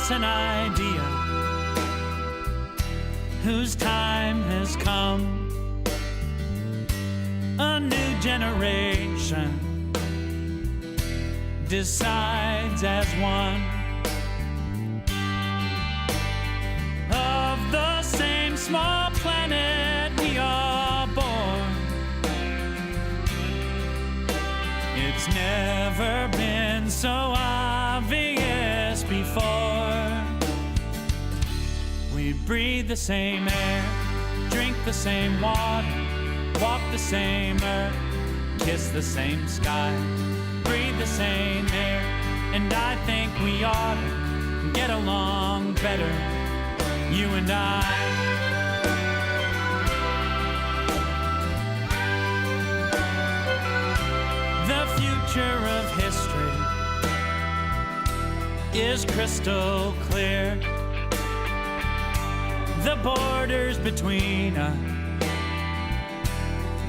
us an idea whose time has come. A new generation decides as one of the same small planet we are born. It's never been so obvious before. We breathe the same air, drink the same water, walk the same earth, kiss the same sky, breathe the same air, and I think we ought to get along better, you and I. The future of history is crystal clear. The borders between us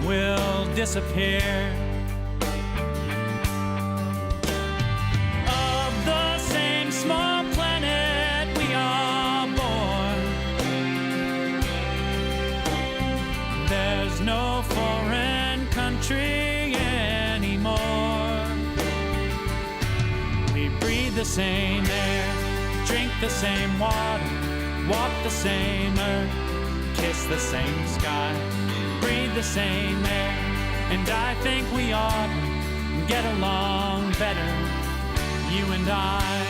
will disappear. Of the same small planet we are born, there's no foreign country anymore. We breathe the same air, drink the same water, walk the same earth, kiss the same sky, breathe the same air, and I think we ought to get along better, you and I.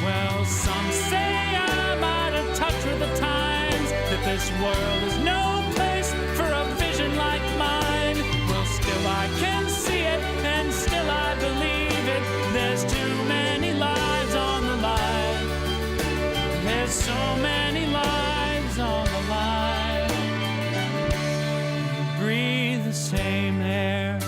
Well, some say I'm out of touch with the times, that this world is no place for a vision like mine. Well, still I can see it, and still I believe it. There's too many lives on the line. There's so many lives on the line. Breathe the same air.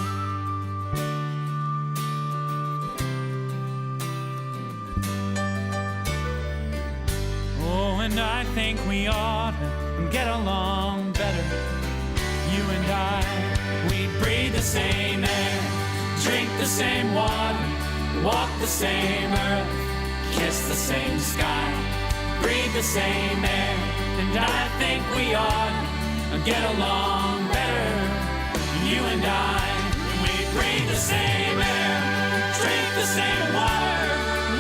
Oh, and I think we ought to get along better, you and I. We breathe the same air, drink the same water, walk the same earth, kiss the same sky, breathe the same air, and I think we ought to get along better, you and I. We breathe the same air, drink the same water,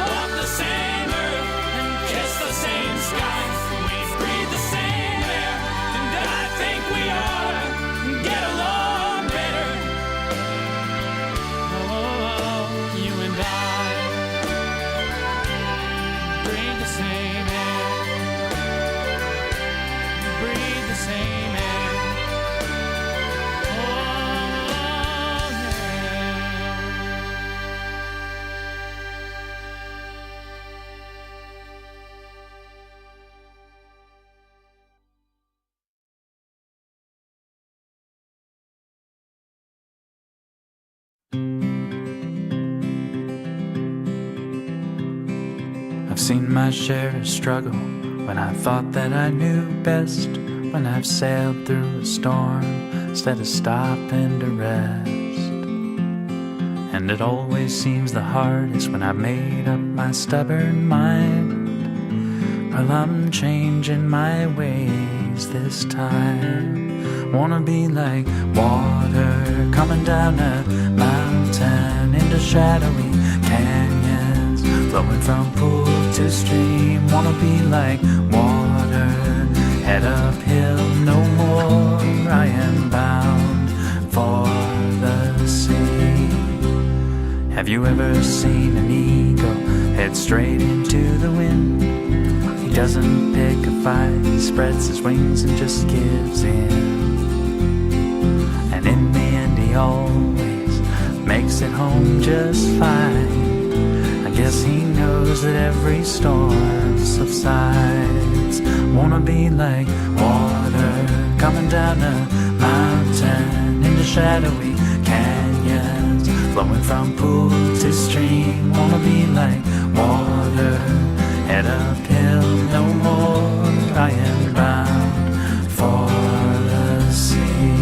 walk the same earth, and kiss the same sky. We breathe the same air, and I think we ought to get along better, oh, you and I. Breathe the same air, breathe the same air, oh I've seen my share of struggle when I thought that I knew best, when I've sailed through a storm instead of stopping to rest. And it always seems the hardest when I've made up my stubborn mind. Well, I'm changing my ways this time. Wanna be like water coming down a mountain into shadowy canyons, flowing from pool to stream. Wanna be like water, head uphill no more. I am bound for the sea. Have you ever seen an eagle head straight into the wind? He doesn't pick a fight, he spreads his wings and just gives in. And in the end he always makes it home just fine. I guess he knows that every storm subsides. Wanna be like water coming down a mountain into shadowy canyons, flowing from pool to stream. Wanna be like water, head uphill no more. I am bound for the sea.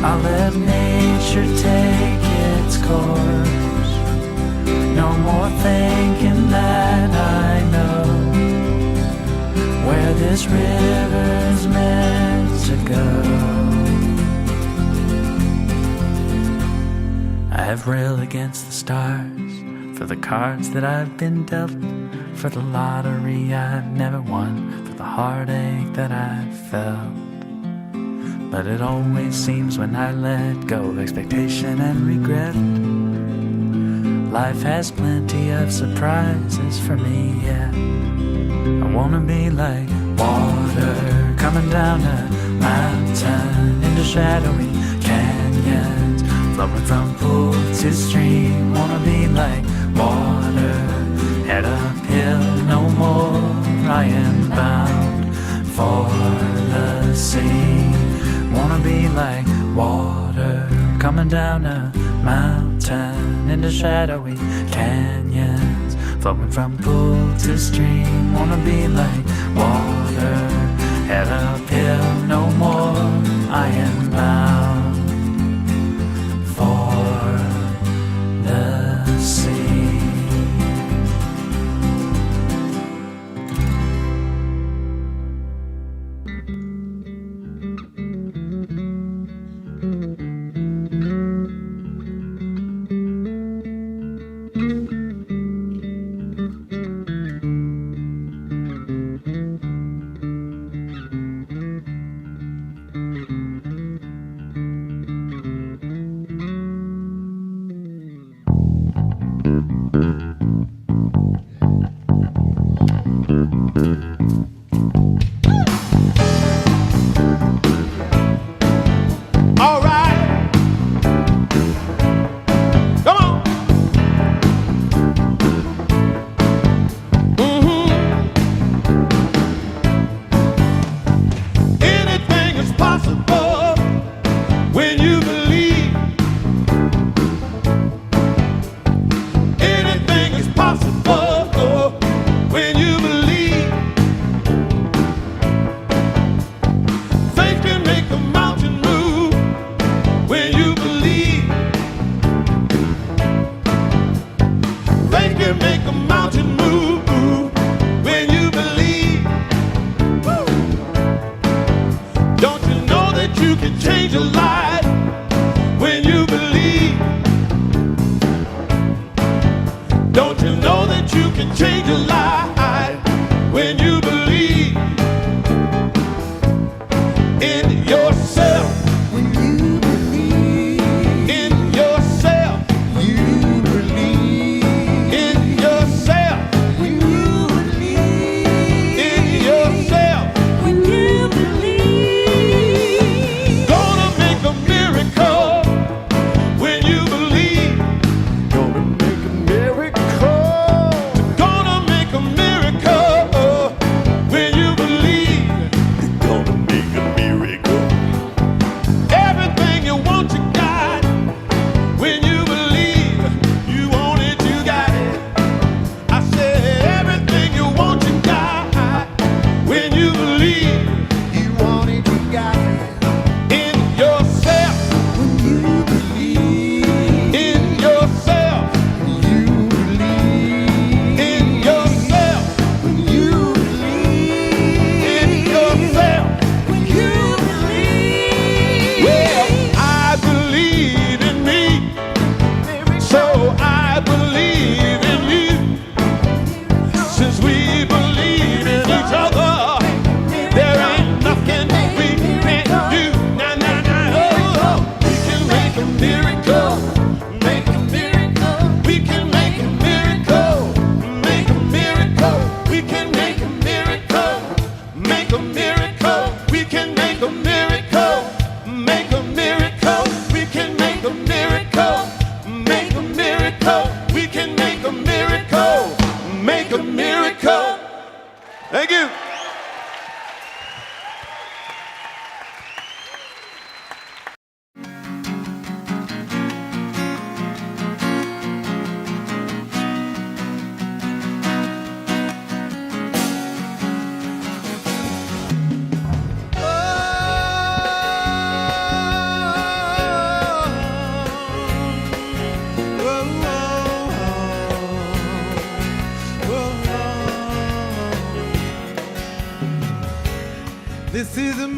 I'll let nature take its course. No more thinking that I know this river's meant to go. I have railed against the stars for the cards that I've been dealt, for the lottery I've never won, for the heartache that I've felt. But it always seems when I let go of expectation and regret, life has plenty of surprises for me, yeah. I wanna be like water coming down a mountain into shadowy canyons, flowing from pool to stream. Wanna be like water, head uphill no more. I am bound for the sea. Wanna be like water coming down a mountain into shadowy canyons, flowing from pool to stream. Wanna be like water, head uphill no more. I am bound for the sea.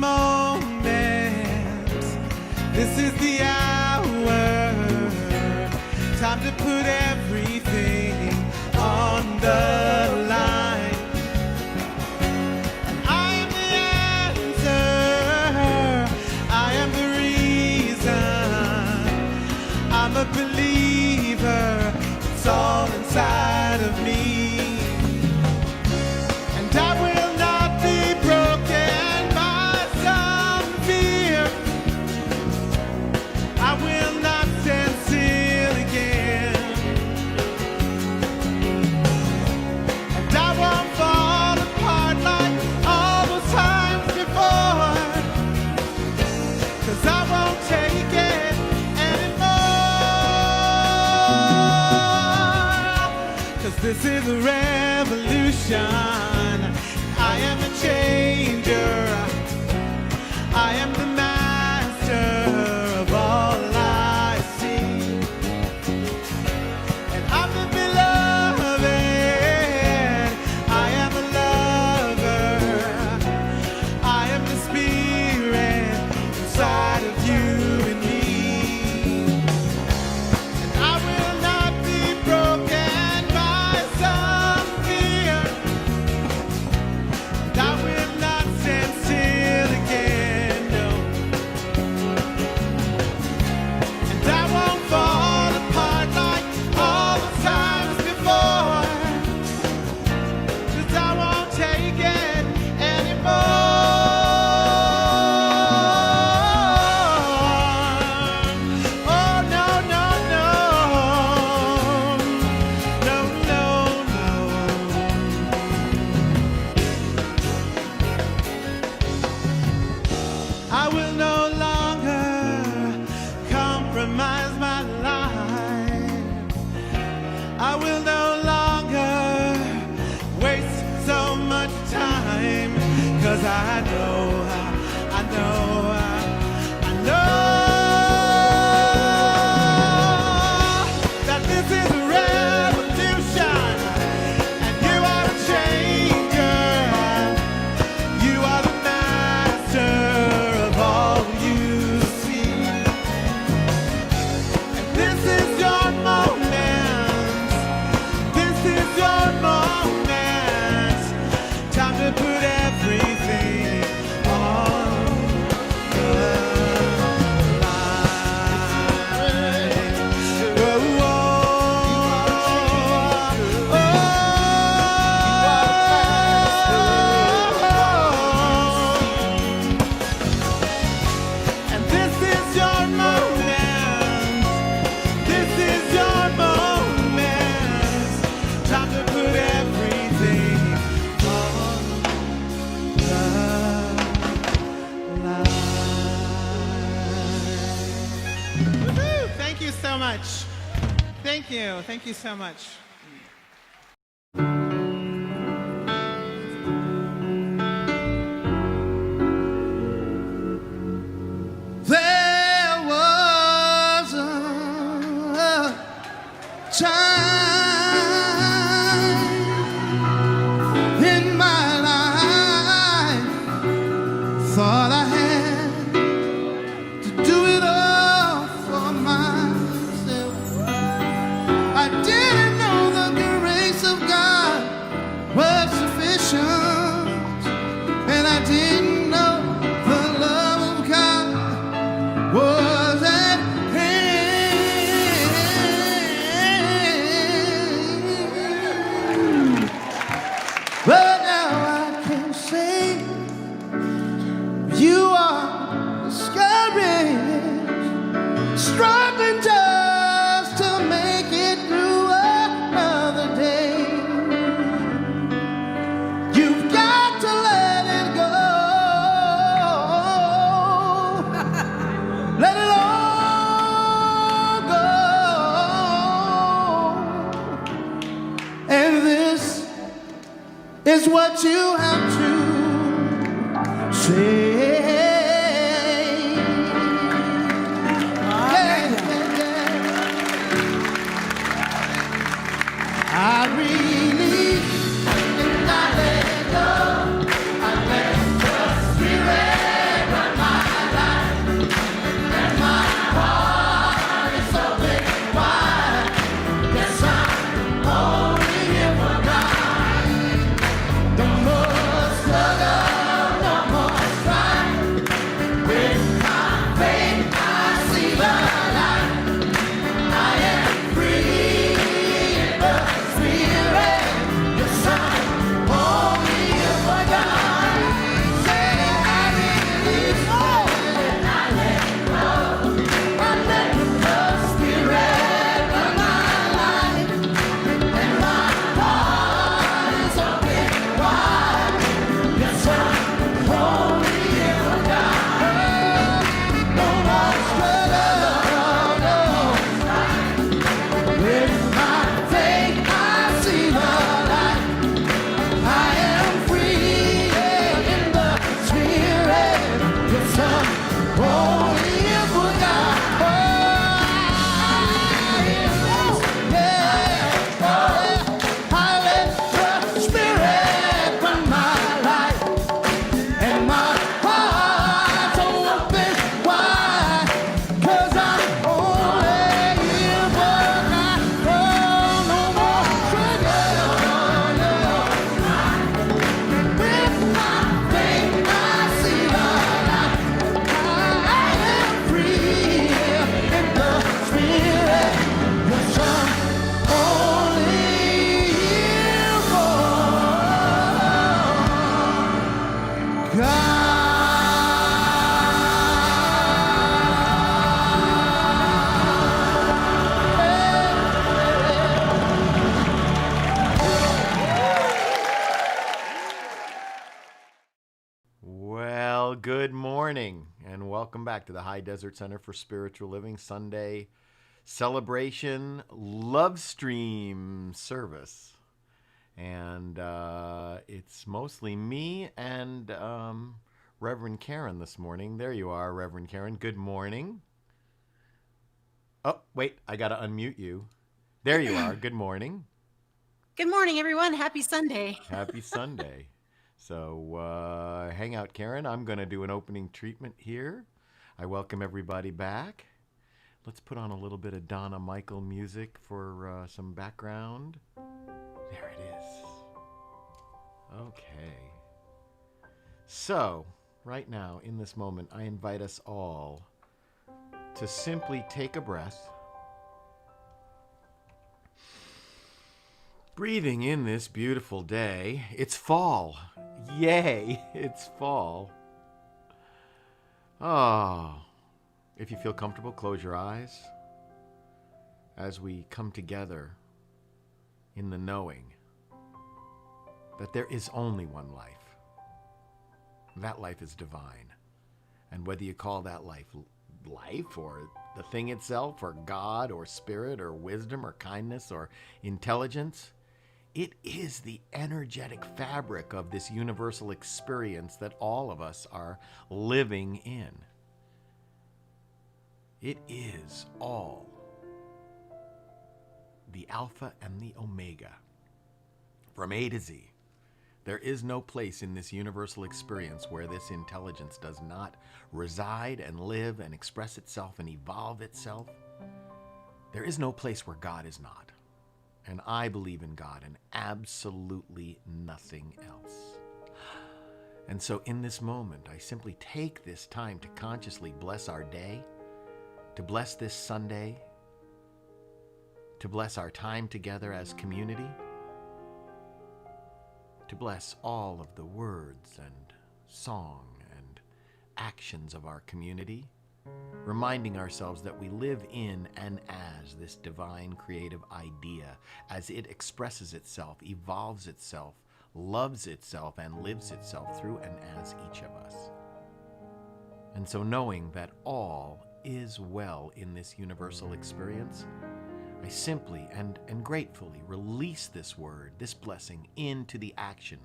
moment. This is the hour. Time to put everything on the line. I am the answer. I am the reason. I'm a believer. It's all inside of me. And I will not be broken by some fear. I will not stand still again. And I won't fall apart like all those times before. 'Cause I won't take it anymore. 'Cause this is a revolution. I am a changer. I am the master of all I see. And I'm the beloved. I am a lover. I am the spirit inside of you and me. And I will not be broken by some fear. And I will not stand still again, no. And I won't fall apart like all the times before. 'Cause I won't take it anymore. Oh, no, no, no. No, no, no. I will no longer compromise my life. I will no longer waste so much time. 'Cause I know that this is a revolution. And you are a changer. You are the master of all you see. And this is your moment. This is your moment. Time to put everything on the line. Oh, oh, oh, and this is your moment. This is your moment. Time to put everything on the line. Woohoo! Thank you so much. Thank you. Thank you so much. There was a time in my life, thought I had to do it all for myself. I didn't know the grace of God was sufficient, and I didn't know the love of God was at hand. But now I can say you are discouraged, struggling just to make it through another day. You've got to let it go. Let it all go. And this is what you have to say. Yeah, yeah, yeah. I really did not let it go. I let the spirit Well, good morning, and welcome back to the High Desert Center for Spiritual Living Sunday celebration LoveStream service. And it's mostly me and Reverend Karen this morning. There you are, Reverend Karen. Good morning. Oh, wait, I got to unmute you. There you are. Good morning. Good morning, everyone. Happy Sunday. Happy Sunday. So hang out, Karen. I'm going to do an opening treatment here. I welcome everybody back. Let's put on a little bit of Donna Michael music for some background. There it is. Okay. So, right now, in this moment, I invite us all to simply take a breath. Breathing in this beautiful day. It's fall. Yay, it's fall. Oh, if you feel comfortable, close your eyes as we come together in the knowing that there is only one life. That life is divine. And whether you call that life or the thing itself or God or spirit or wisdom or kindness or intelligence, it is the energetic fabric of this universal experience that all of us are living in. It is all the Alpha and the Omega, from A to Z. There is no place in this universal experience where this intelligence does not reside and live and express itself and evolve itself. There is no place where God is not. And I believe in God and absolutely nothing else. And so in this moment, I simply take this time to consciously bless our day, to bless this Sunday, to bless our time together as community, to bless all of the words and song and actions of our community, reminding ourselves that we live in and as this divine creative idea, as it expresses itself, evolves itself, loves itself, and lives itself through and as each of us. And so knowing that all is well in this universal experience, I simply and gratefully release this word, this blessing, into the action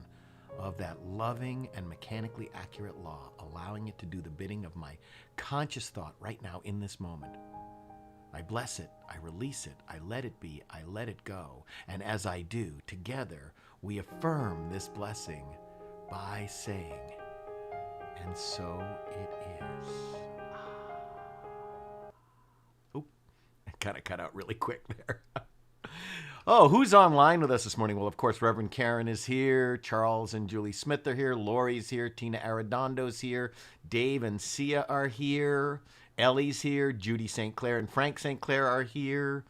of that loving and mechanically accurate law, allowing it to do the bidding of my conscious thought right now in this moment. I bless it, I release it, I let it be, I let it go. And as I do, together we affirm this blessing by saying, and so it is. Oop, I kind of cut out really quick there. Oh, who's online with us this morning? Well, of course, Reverend Karen is here. Charles and Julie Smith are here. Lori's here. Tina Arredondo's here. Dave and Sia are here. Ellie's here. Judy St. Clair and Frank St. Clair are here.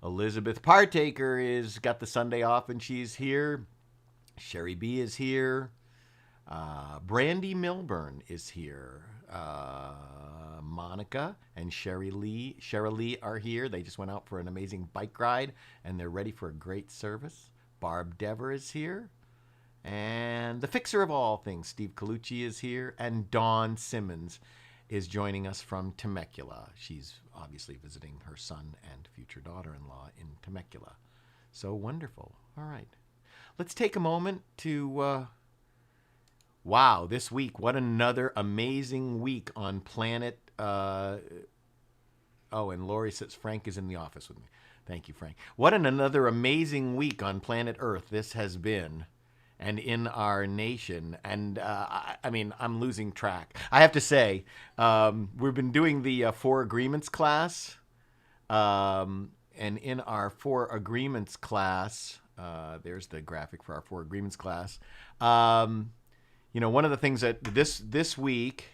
Elizabeth Partaker is got the Sunday off and she's here. Sherry B is here. Brandy Milburn is here. Monica and Sherry Lee are here. They just went out for an amazing bike ride and they're ready for a great service. Barb Dever is here. And the fixer of all things, Steve Colucci, is here. And Dawn Simmons is joining us from Temecula. She's obviously visiting her son and future daughter-in-law in Temecula. So wonderful. All right. Let's take a moment to Wow, this week, what another amazing week on planet. Oh, and Lori says Frank is in the office with me. Thank you, Frank. What another amazing week on planet Earth this has been, and in our nation. And I mean, I'm losing track. I have to say, we've been doing the 4 agreements class. And in our 4 agreements class, there's the graphic for our 4 agreements class. You know, one of the things that this week,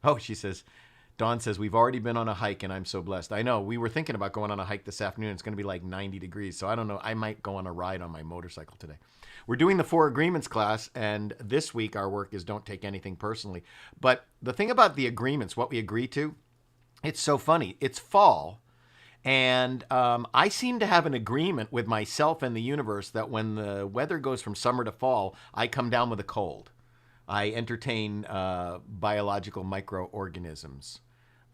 oh, she says, Dawn says, we've already been on a hike and I'm so blessed. I know, we were thinking about going on a hike this afternoon. It's going to be like 90 degrees. So I don't know. I might go on a ride on my motorcycle today. We're doing the 4 agreements class. And this week our work is don't take anything personally. But the thing about the agreements, what we agree to, it's so funny. It's fall. And I seem to have an agreement with myself and the universe that when the weather goes from summer to fall, I come down with a cold. I entertain biological microorganisms.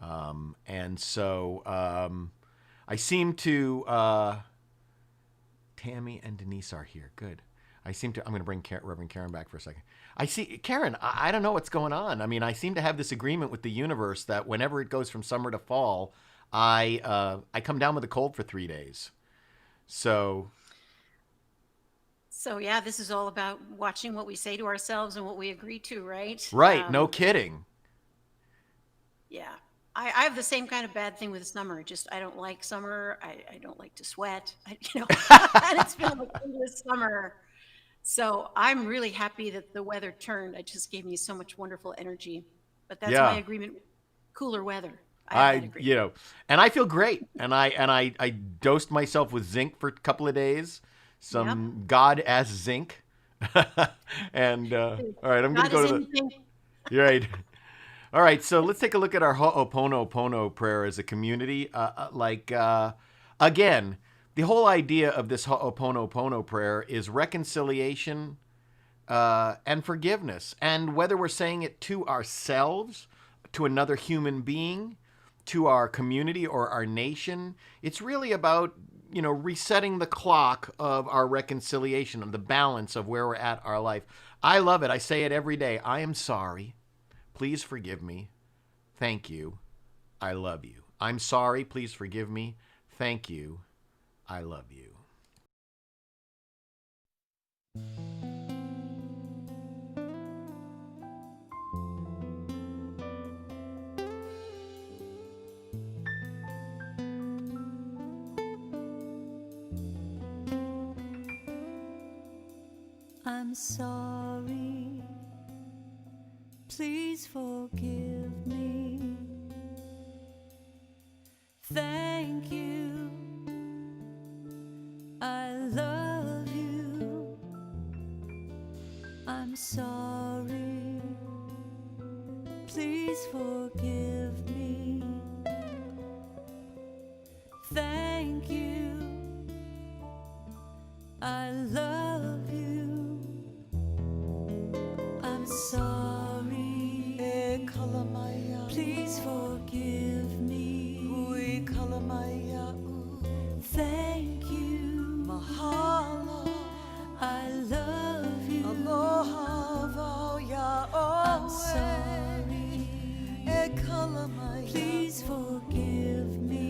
And so I seem to, Tammy and Denise are here. Good. I'm going to bring Reverend Karen back for a second. I see, Karen, I don't know what's going on. I mean, I seem to have this agreement with the universe that whenever it goes from summer to fall, I come down with a cold for 3 days. So yeah, this is all about watching what we say to ourselves and what we agree to, right? Right. No kidding. Yeah. I have the same kind of bad thing with summer. Just, I don't like summer. I don't like to sweat, and it's been like this summer. So I'm really happy that the weather turned. It just gave me so much wonderful energy. But that's my agreement. Cooler weather. And I feel great. And I dosed myself with zinc for a couple of days. Some God as zinc. And all right, I'm going to go to the. You're right. All right, so let's take a look at our Ho'oponopono prayer as a community. Again, the whole idea of this Ho'oponopono prayer is reconciliation and forgiveness. And whether we're saying it to ourselves, to another human being, to our community or our nation, it's really about, resetting the clock of our reconciliation, of the balance of where we're at our life. I love it. I say it every day. I am sorry. Please forgive me. Thank you. I love you. I'm sorry. Please forgive me. Thank you. I love you. I'm sorry, please forgive me. Thank you, I love you. I'm sorry, please forgive me. Thank you, I love you. I'm sorry, please forgive me. Thank you, mahalo. I love you. I'm sorry, please forgive me.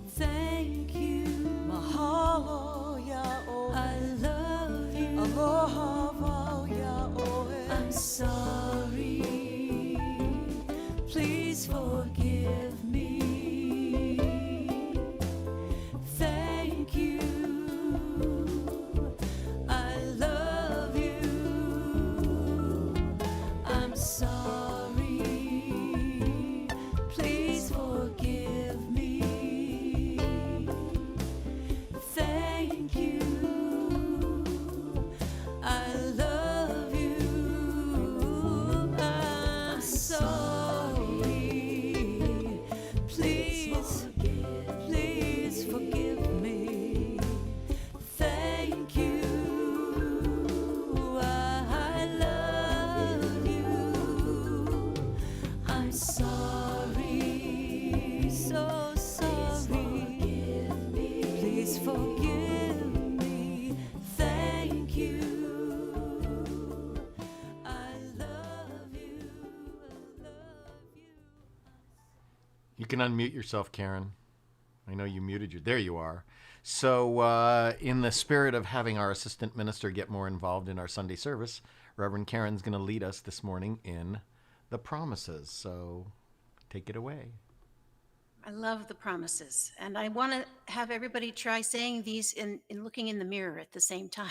Thank you, mahalo. I love you. I'm sorry, please forgive me. Thank you, I love you. I'm sorry, please forgive me. Thank you, I love you. I'm sorry, please forgive me. Thank you, I love you. I'm sorry, so sorry. Please forgive me. Thank you. You can unmute yourself, Karen. I know you muted you. There you are. So, in the spirit of having our assistant minister get more involved in our Sunday service, Reverend Karen's going to lead us this morning in the promises. So, take it away. I love the promises. And I want to have everybody try saying these in looking in the mirror at the same time.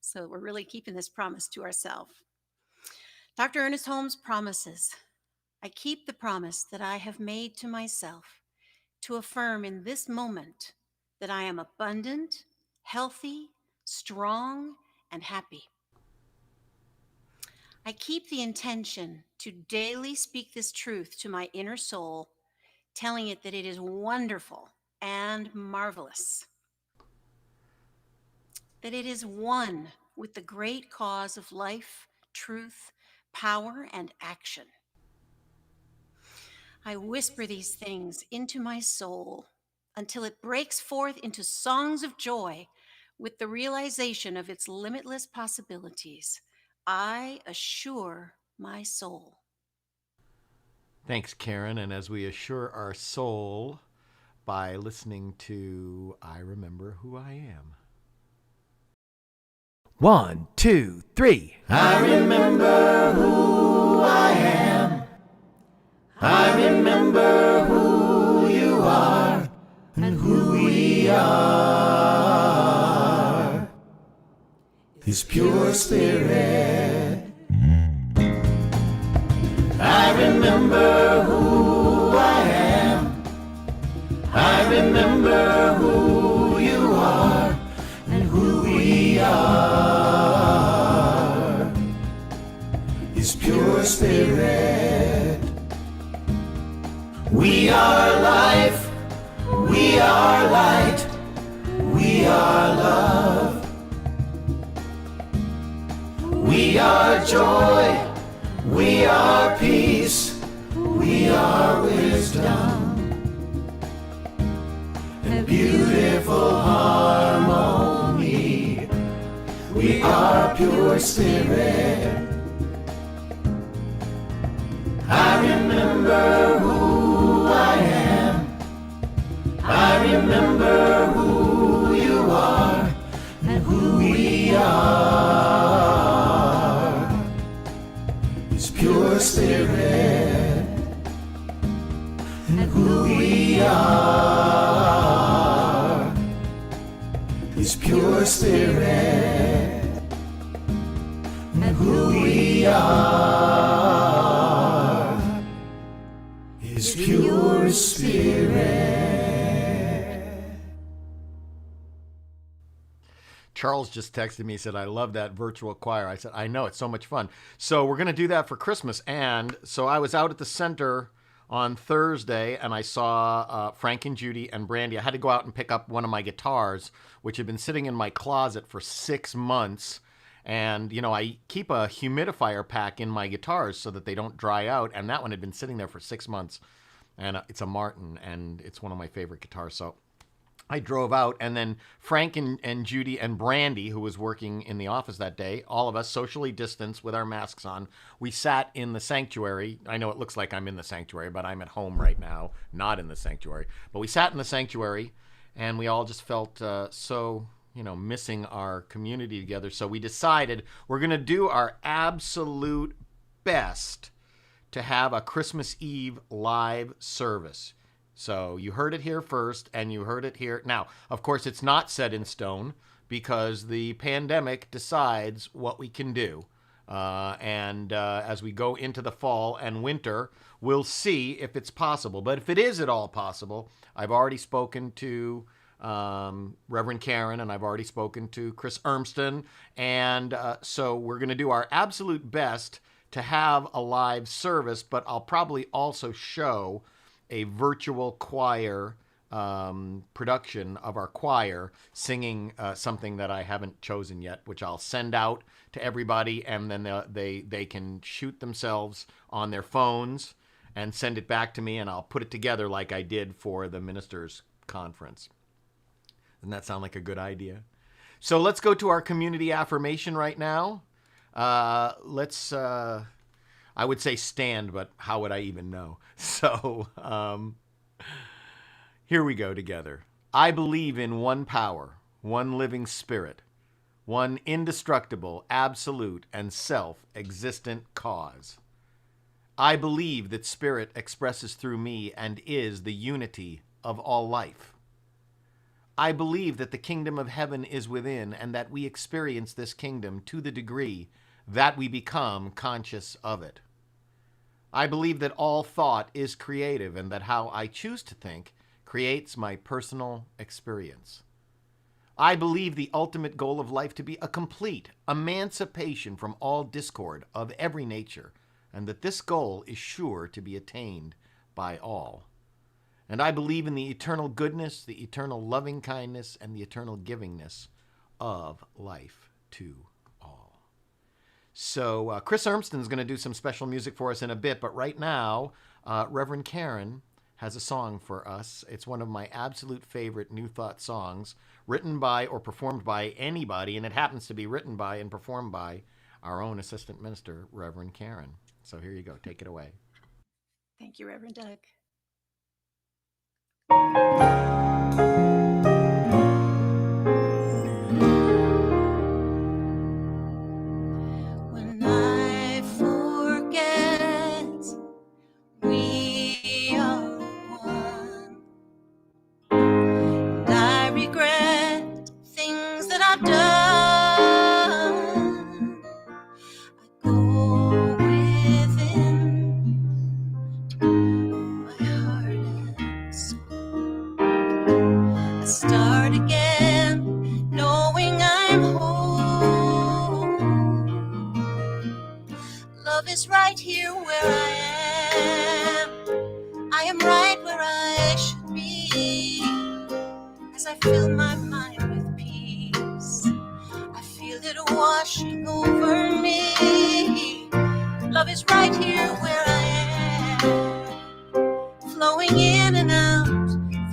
So we're really keeping this promise to ourselves. Dr. Ernest Holmes promises, I keep the promise that I have made to myself to affirm in this moment that I am abundant, healthy, strong, and happy. I keep the intention to daily speak this truth to my inner soul, telling it that it is wonderful and marvelous, that it is one with the great cause of life, truth, power, and action. I whisper these things into my soul until it breaks forth into songs of joy with the realization of its limitless possibilities. I assure my soul. Thanks, Karen. And as we assure our soul by listening to I Remember Who I Am. 1, 2, 3. I remember who I am. I remember who you are and who we are. His pure spirit. I remember who I am. I remember who you are and who we are. His pure spirit. We are life, we are light, we are love. We are joy, we are peace, we are wisdom. And beautiful harmony. We are pure spirit. I remember who I am. I remember who you are and who we are. His pure spirit and who we are. His pure spirit and who we are. His pure spirit. Charles just texted me, said, I love that virtual choir. I said, I know, it's so much fun. So we're going to do that for Christmas. And so I was out at the center on Thursday and I saw Frank and Judy and Brandy. I had to go out and pick up one of my guitars, which had been sitting in my closet for 6 months. And, you know, I keep a humidifier pack in my guitars so that they don't dry out. And that one had been sitting there for 6 months. And it's a Martin, and it's one of my favorite guitars. So I drove out, and then Frank and Judy and Brandy, who was working in the office that day, all of us socially distanced with our masks on, we sat in the sanctuary. I know it looks like I'm in the sanctuary, but I'm at home right now, not in the sanctuary. But we sat in the sanctuary, and we all just felt so, missing our community together. So we decided we're going to do our absolute best to have a Christmas Eve live service. So you heard it here first, and you heard it here. Now, of course, it's not set in stone because the pandemic decides what we can do. And as we go into the fall and winter, we'll see if it's possible. But if it is at all possible, I've already spoken to Reverend Karen, and I've already spoken to Chris Ermston. And so we're going to do our absolute best to have a live service, but I'll probably also show a virtual choir production of our choir singing something that I haven't chosen yet, which I'll send out to everybody, and then they can shoot themselves on their phones and send it back to me, and I'll put it together like I did for the ministers' conference. Doesn't that sound like a good idea? So let's go to our community affirmation right now. I would say stand, but how would I even know? So here we go together. I believe in one power, one living spirit, one indestructible, absolute, and self-existent cause. I believe that spirit expresses through me and is the unity of all life. I believe that the kingdom of heaven is within and that we experience this kingdom to the degree that we become conscious of it. I believe that all thought is creative and that how I choose to think creates my personal experience. I believe the ultimate goal of life to be a complete emancipation from all discord of every nature, and that this goal is sure to be attained by all. And I believe in the eternal goodness, the eternal loving kindness, and the eternal givingness of life to all. So Chris Urmston's going to do some special music for us in a bit, but right now, Reverend Karen has a song for us. It's one of my absolute favorite New Thought songs, written by or performed by anybody, and it happens to be written by and performed by our own assistant minister, Reverend Karen. So here you go. Take it away. Thank you, Reverend Doug. When I forget we are one, and I regret things that I've done, I go within my heart and soul. I start again, knowing I'm whole. Love is right here where I am. I am right where I should be. As I fill my mind with peace, I feel it washing over me. Love is right here where I am, flowing in and out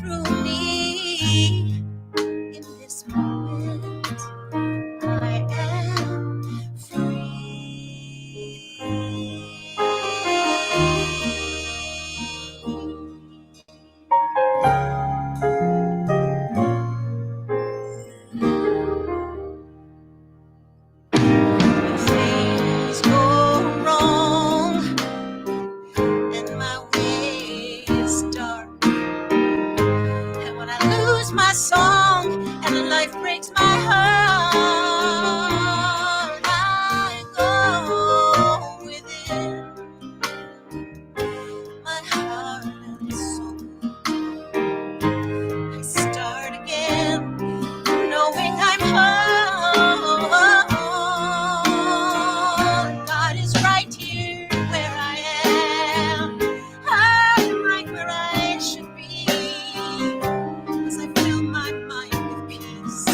through me. In this moment, I am free. When things go wrong and my way is dark, and when I lose my song and life breaks my heart, I go within my heart and soul and start again, knowing I'm whole. God is right here where I am. I'm right where I should be. As I fill my mind with peace,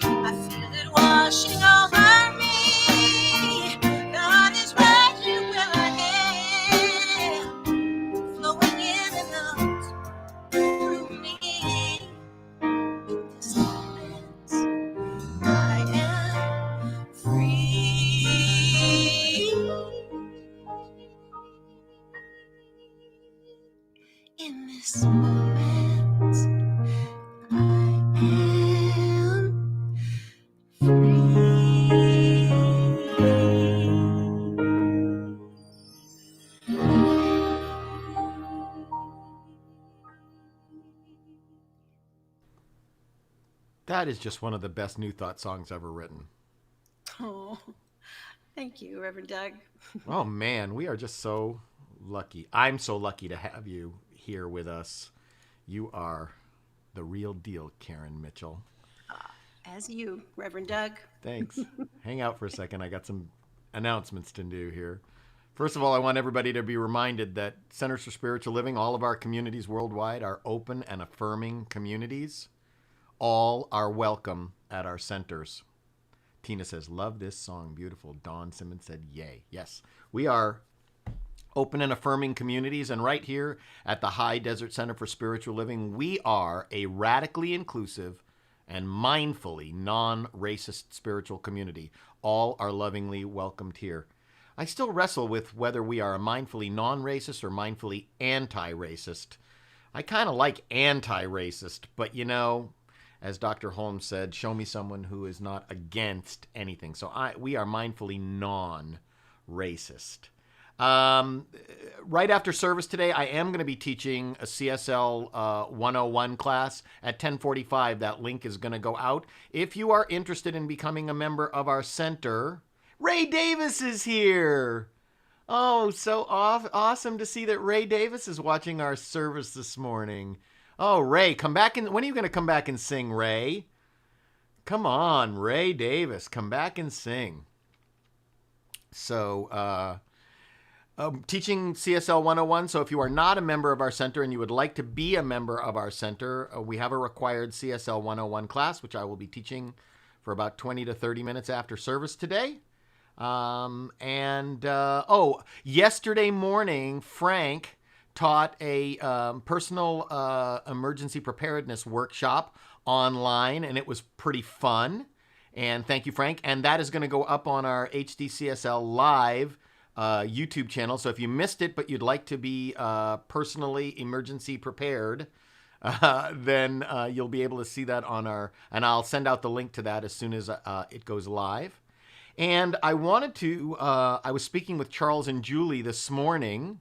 I feel it washing over me. God is right here where I am, flowing in and out through me. In this moment, I am free. In this moment, I am free. That is just one of the best New Thought songs ever written. Oh, thank you, Reverend Doug. Oh man, we are just so lucky. I'm so lucky to have you here with us. You are the real deal, Karen Mitchell. As you, Reverend Doug. Thanks. Hang out for a second. I got some announcements to do here. First of all, I want everybody to be reminded that Centers for Spiritual Living, all of our communities worldwide, are open and affirming communities. All are welcome at our centers. Tina says, love this song. Beautiful. Dawn Simmons said, yay. Yes, we are open and affirming communities. And right here at the High Desert Center for Spiritual Living, we are a radically inclusive and mindfully non-racist spiritual community. All are lovingly welcomed here. I still wrestle with whether we are a mindfully non-racist or mindfully anti-racist. I kind of like anti-racist, but as Dr. Holmes said, show me someone who is not against anything. So we are mindfully non-racist. Right after service today, I am going to be teaching a CSL 101 class at 10:45. That link is going to go out. If you are interested in becoming a member of our center, Ray Davis is here. Oh, so awesome to see that Ray Davis is watching our service this morning. Oh, Ray, come back and when are you going to come back and sing, Ray? Come on, Ray Davis, come back and sing. So, teaching CSL 101. So if you are not a member of our center and you would like to be a member of our center, we have a required CSL 101 class, which I will be teaching for about 20 to 30 minutes after service today. Yesterday morning, Frank taught a personal emergency preparedness workshop online, and it was pretty fun. And thank you, Frank. And that is going to go up on our HDCSL Live YouTube channel. So if you missed it, but you'd like to be personally emergency prepared, then you'll be able to see that on and I'll send out the link to that as soon as it goes live. And I was speaking with Charles and Julie this morning.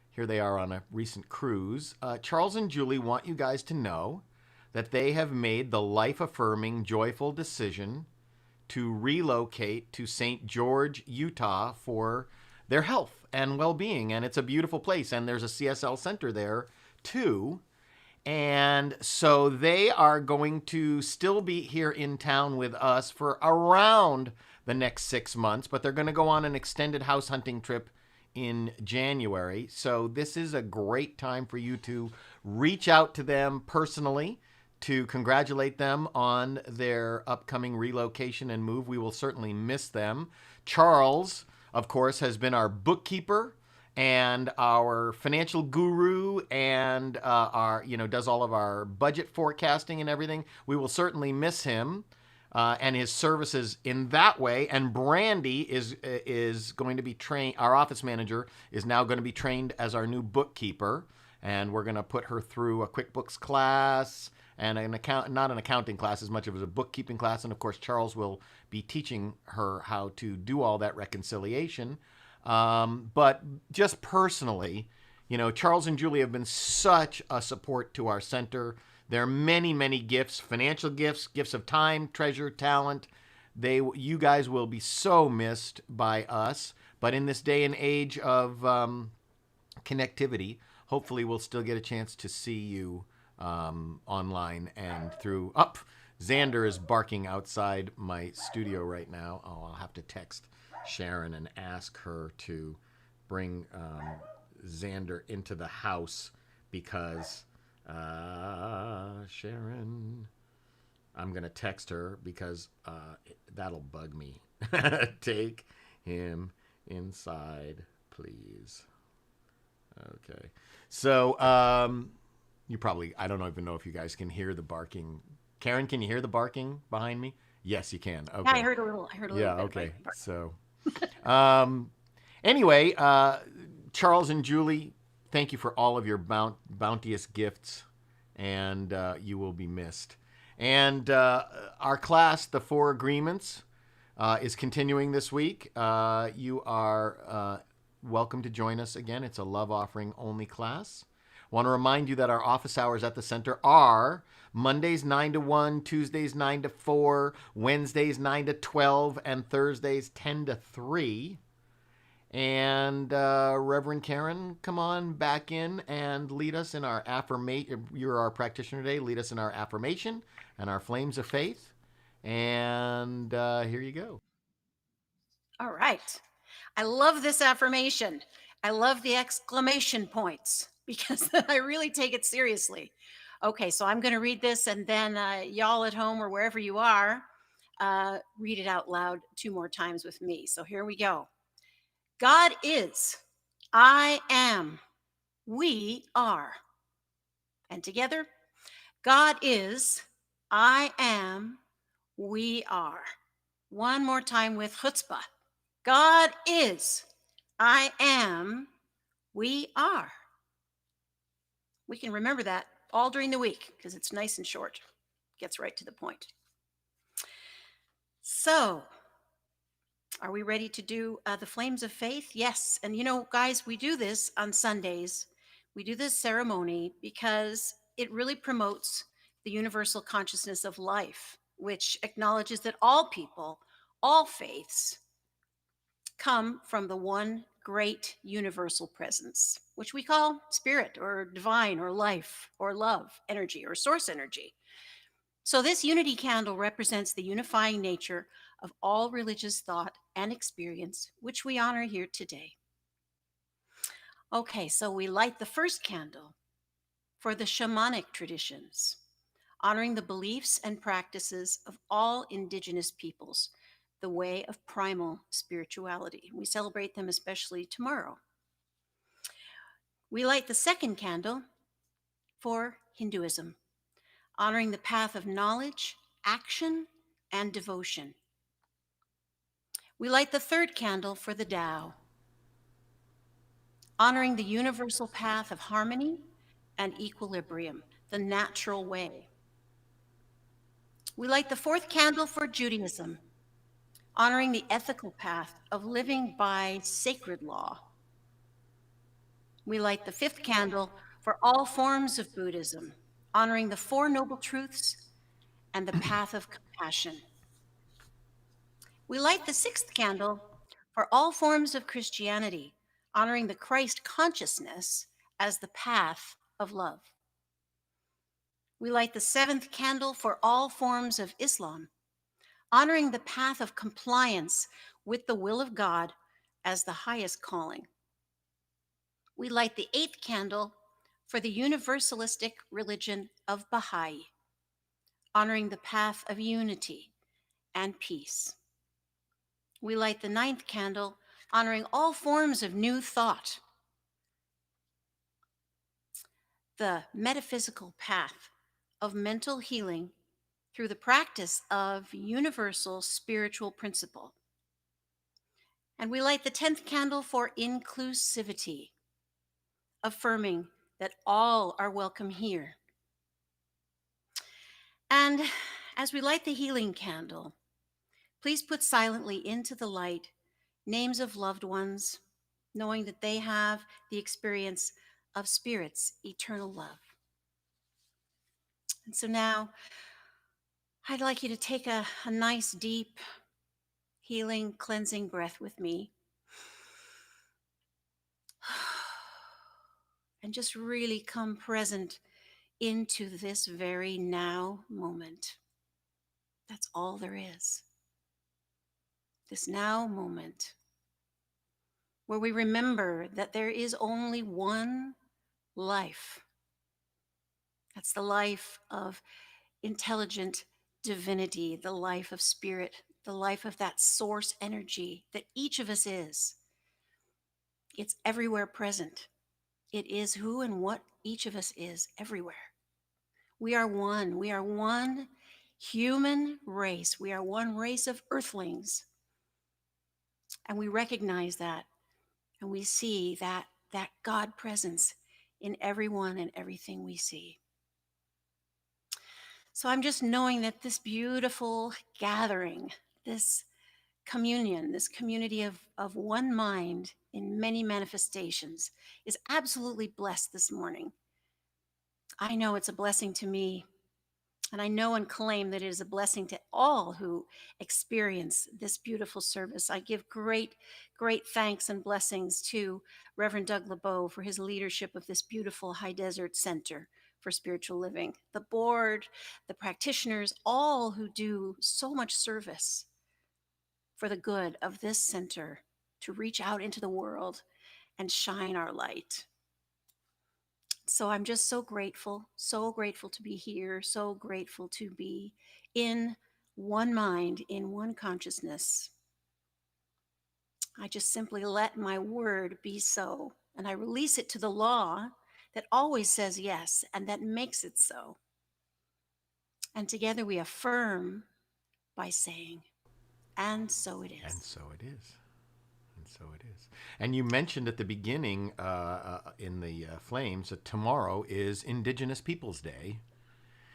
Here they are on a recent cruise. Charles and Julie want you guys to know that they have made the life-affirming, joyful decision to relocate to St. George, Utah for their health and well-being. And it's a beautiful place. And there's a CSL center there too. And so they are going to still be here in town with us for around the next 6 months, but they're going to go on an extended house hunting trip in January. So this is a great time for you to reach out to them personally to congratulate them on their upcoming relocation and move. We will certainly miss them. Charles, of course, has been our bookkeeper and our financial guru and does all of our budget forecasting and everything. We will certainly miss him and his services in that way. And Brandy is going to be trained. Our office manager is now going to be trained as our new bookkeeper, and we're going to put her through a QuickBooks class and not an accounting class as much as a bookkeeping class. And of course, Charles will be teaching her how to do all that reconciliation. But just personally, Charles and Julie have been such a support to our center. There are many, many gifts, financial gifts, gifts of time, treasure, talent. You guys will be so missed by us. But in this day and age of connectivity, hopefully we'll still get a chance to see you online and through. Xander is barking outside my studio right now. Oh, I'll have to text Sharon and ask her to bring Xander into the house because Sharon, I'm going to text her because that'll bug me. Take him inside, please. Okay. So I don't even know if you guys can hear the barking. Karen, can you hear the barking behind me? Yes, you can. Okay. Yeah, I heard a little. Yeah, bit. okay. So, anyway, Charles and Julie, thank you for all of your bounteous gifts, and you will be missed. And our class, The Four Agreements, is continuing this week. You are welcome to join us again. It's a love offering only class. I want to remind you that our office hours at the center are Mondays 9 to 1, Tuesdays 9 to 4, Wednesdays 9 to 12, and Thursdays 10 to 3. And Reverend Karen, come on back in and lead us in our affirmation. You're our practitioner today. Lead us in our affirmation and our flames of faith. And here you go. All right. I love this affirmation. I love the exclamation points because I really take it seriously. Okay, so I'm going to read this, and then y'all at home or wherever you are, read it out loud 2 more times with me. So here we go. God is, I am, we are. And together, God is, I am, we are. One more time with chutzpah. God is. I am. We are. We can remember that all during the week because it's nice and short, gets right to the point. So, are we ready to do the Flames of Faith? Yes. And you know, guys, we do this on Sundays. We do this ceremony because it really promotes the universal consciousness of life, which acknowledges that all people, all faiths, come from the one great universal presence, which we call spirit or divine or life or love energy or source energy. So, this unity candle represents the unifying nature of all religious thought and experience, which we honor here today. Okay, so we light the first candle for the shamanic traditions, honoring the beliefs and practices of all indigenous peoples, the way of primal spirituality. We celebrate them especially tomorrow. We light the second candle for Hinduism, honoring the path of knowledge, action, and devotion. We light the third candle for the Tao, honoring the universal path of harmony and equilibrium, the natural way. We light the fourth candle for Judaism, honoring the ethical path of living by sacred law. We light the fifth candle for all forms of Buddhism, honoring the Four Noble Truths and the path of compassion. We light the sixth candle for all forms of Christianity, honoring the Christ consciousness as the path of love. We light the seventh candle for all forms of Islam, honoring the path of compliance with the will of God as the highest calling. We light the eighth candle for the universalistic religion of Baha'i, honoring the path of unity and peace. We light the ninth candle, honoring all forms of new thought, the metaphysical path of mental healing through the practice of universal spiritual principle. And we light the 10th candle for inclusivity, affirming that all are welcome here. And as we light the healing candle, please put silently into the light names of loved ones, knowing that they have the experience of Spirit's eternal love. And so now, I'd like you to take a nice, deep, healing, cleansing breath with me. And just really come present into this very now moment. That's all there is. This now moment where we remember that there is only one life. That's the life of intelligent divinity, the life of spirit, the life of that source energy that each of us is. It's everywhere present. It is who and what each of us is everywhere. We are one. We are one human race. We are one race of earthlings. And we recognize that and we see that God presence in everyone and everything we see. So I'm just knowing that this beautiful gathering, this communion, this community of one mind in many manifestations is absolutely blessed this morning. I know it's a blessing to me, and I know and claim that it is a blessing to all who experience this beautiful service. I give great, great thanks and blessings to Reverend Doug LeBeau for his leadership of this beautiful High Desert Center for Spiritual Living, the board, the practitioners, all who do so much service for the good of this center to reach out into the world and shine our light. So I'm just so grateful to be here, so grateful to be in one mind, in one consciousness. I just simply let my word be so, and I release it to the law that always says yes and that makes it so. And together we affirm by saying, and so it And is. so it is. So it is. And you mentioned at the beginning in the Flames that tomorrow is Indigenous Peoples Day,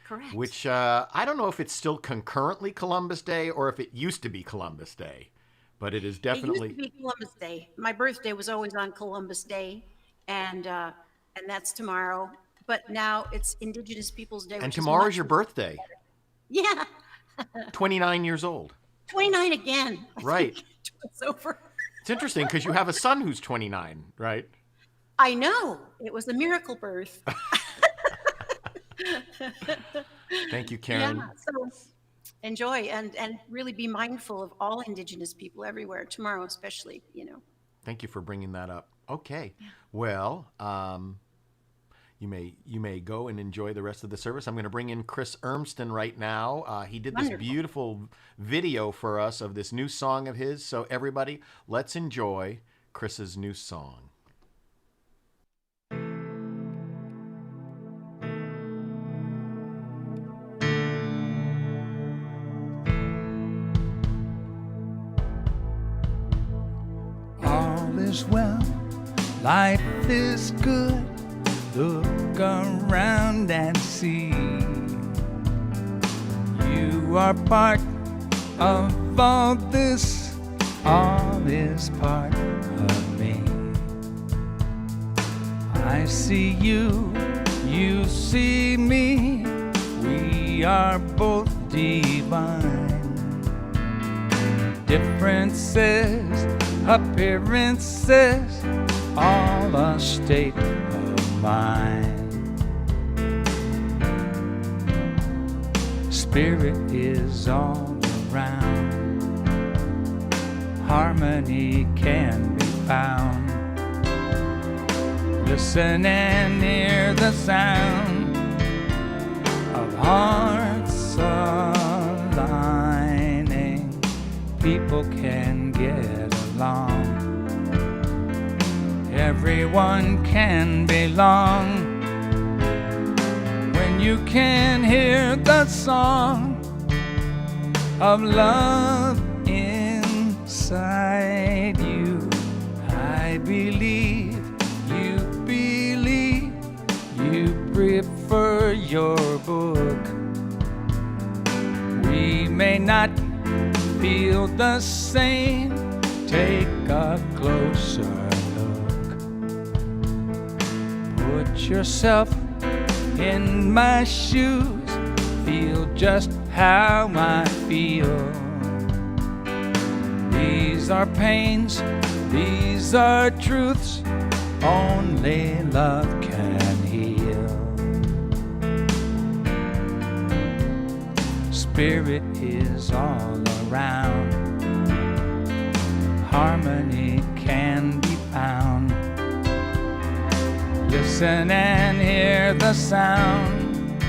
Correct. which I don't know if it's still concurrently Columbus Day or if it used to be Columbus Day, but it is It used definitely. to be Columbus Day. My birthday was always on Columbus Day, and that's tomorrow. But now it's Indigenous Peoples Day, And which is tomorrow's much your birthday, yeah, 29 years old. 29 again. I Right. think it's over. It's interesting because you have a son who's 29, right? I know it was a miracle birth. Thank you, Yeah, Karen. so enjoy and really be mindful of all Indigenous people everywhere. Tomorrow, especially, Thank you for bringing that up. Okay. Well, you may go and enjoy the rest of the service. I'm going to bring in Chris Urmston right now. He did this Wonderful. beautiful video for us of this new song of his. So everybody, let's enjoy Chris's new song. All is well, life is good. Look around and see. You are part of all this, all is part of me. I see you, you see me. We are both divine. Differences, appearances, all a state of mind. Spirit is all around. Harmony can be found. Listen and hear the sound of hearts aligning. People can get along. Everyone can belong. When you can hear the song of love inside you, I believe you believe you prefer your book. We may not feel the same. Take a closer look. Put yourself in my shoes. Feel just how I feel. These are pains, these are truths only love can heal. Spirit is all around. Harmony can be found. Listen and hear the sound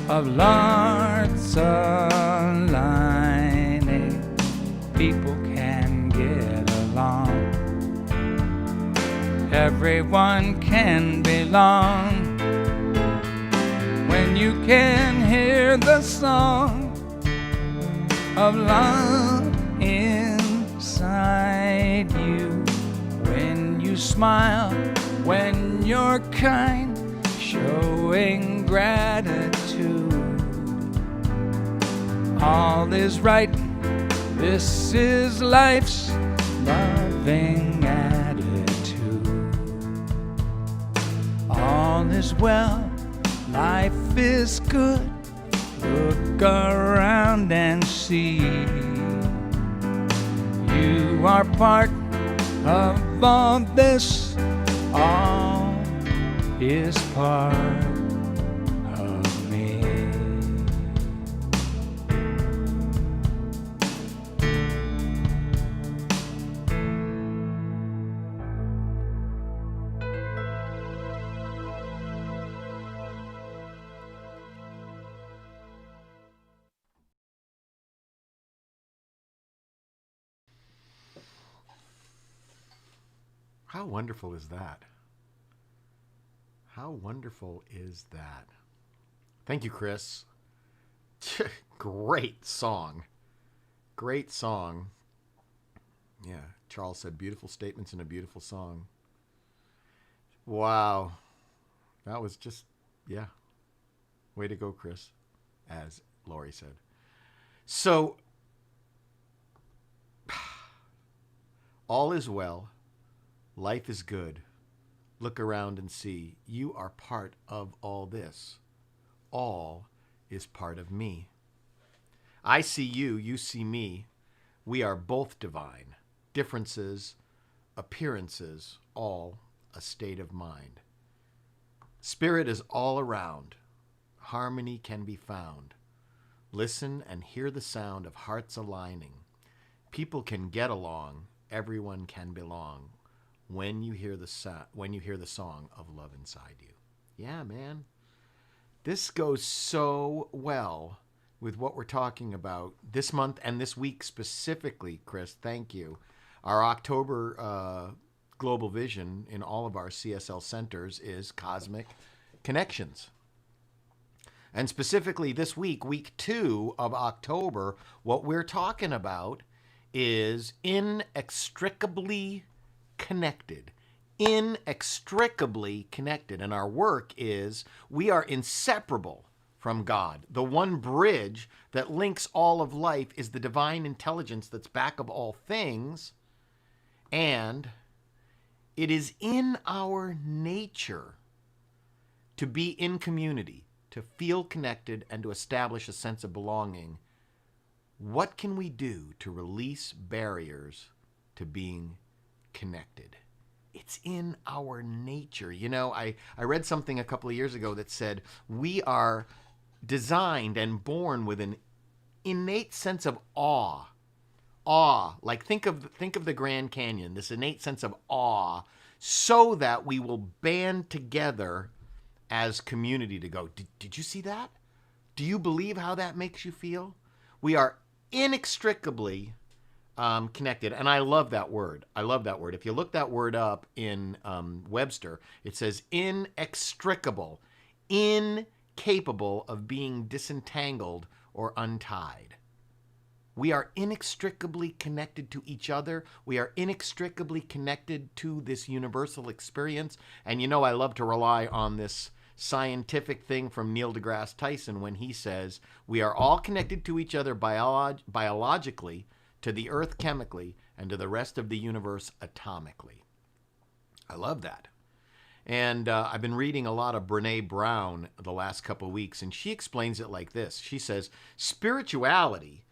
of hearts aligning. People can get along. Everyone can belong. When you can hear the song of love inside you, when you smile, when you're kind, showing gratitude, all is right. This is life's loving attitude. All is well, life is good. Look around and see. You are part of all this. All is part of me. How wonderful is that? How wonderful is that? Thank you, Chris. Great song. Great song. Yeah. Charles said, beautiful statements and a beautiful song. Wow. That was just, yeah. Way to go, Chris, as Lori said. So, all is well. Life is good. Look around and see. You are part of all this. All is part of me. I see you, you see me. We are both divine. Differences, appearances, all a state of mind. Spirit is all around. Harmony can be found. Listen and hear the sound of hearts aligning. People can get along. Everyone can belong. When you hear the song of love inside you. Yeah, man. This goes so well with what we're talking about this month and this week specifically, Chris. Thank you. Our October global vision in all of our CSL centers is Cosmic Connections. And specifically this week, week 2 of October, what we're talking about is inextricably connected. Inextricably connected. And our work is we are inseparable from God. The one bridge that links all of life is the divine intelligence that's back of all things. And it is in our nature to be in community, to feel connected, and to establish a sense of belonging. What can we do to release barriers to being connected? It's in our nature. You know, I read something a couple of years ago that said we are designed and born with an innate sense of awe. Awe, like think of the Grand Canyon, this innate sense of awe, so that we will band together as community to go, did you see that? Do you believe how that makes you feel? We are inextricably connected. And I love that word. I love that word. If you look that word up in Webster, it says inextricable, incapable of being disentangled or untied. We are inextricably connected to each other. We are inextricably connected to this universal experience. And you know, I love to rely on this scientific thing from Neil deGrasse Tyson when he says, we are all connected to each other biologically, to the earth chemically, and to the rest of the universe atomically. I love that. And I've been reading a lot of Brené Brown the last couple of weeks, and she explains it like this. She says, spirituality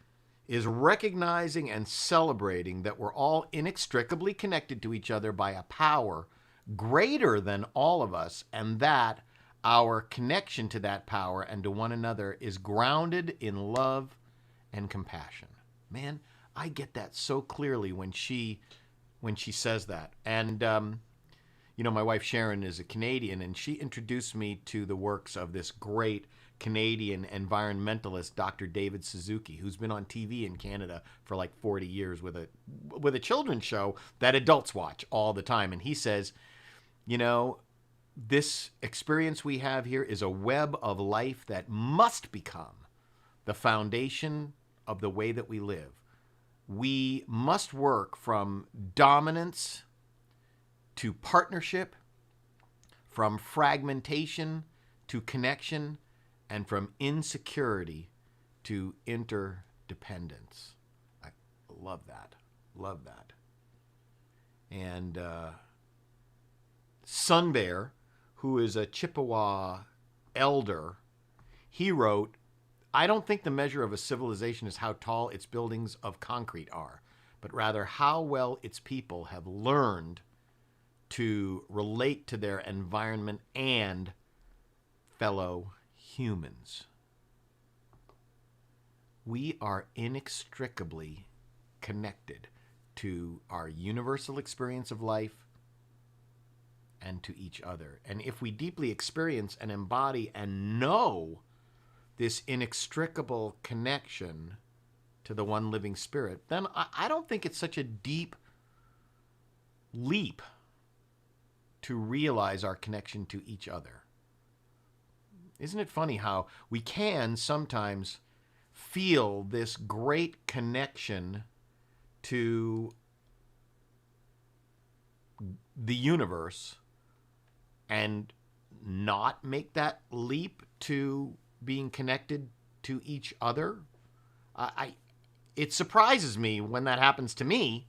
is recognizing and celebrating that we're all inextricably connected to each other by a power greater than all of us, and that our connection to that power and to one another is grounded in love and compassion. Man, I get that so clearly when she says that. And you know, my wife Sharon is a Canadian, and she introduced me to the works of this great Canadian environmentalist, Dr. David Suzuki, who's been on TV in Canada for like 40 years with a children's show that adults watch all the time. And he says, you know, this experience we have here is a web of life that must become the foundation of the way that we live. We must work from dominance to partnership, from fragmentation to connection, and from insecurity to interdependence. I love that. Love that. And Sun Bear, who is a Chippewa elder, he wrote, I don't think the measure of a civilization is how tall its buildings of concrete are, but rather how well its people have learned to relate to their environment and fellow humans. We are inextricably connected to our universal experience of life and to each other. And if we deeply experience and embody and know this inextricable connection to the one living spirit, then I don't think it's such a deep leap to realize our connection to each other. Isn't it funny how we can sometimes feel this great connection to the universe and not make that leap to being connected to each other? It surprises me when that happens to me.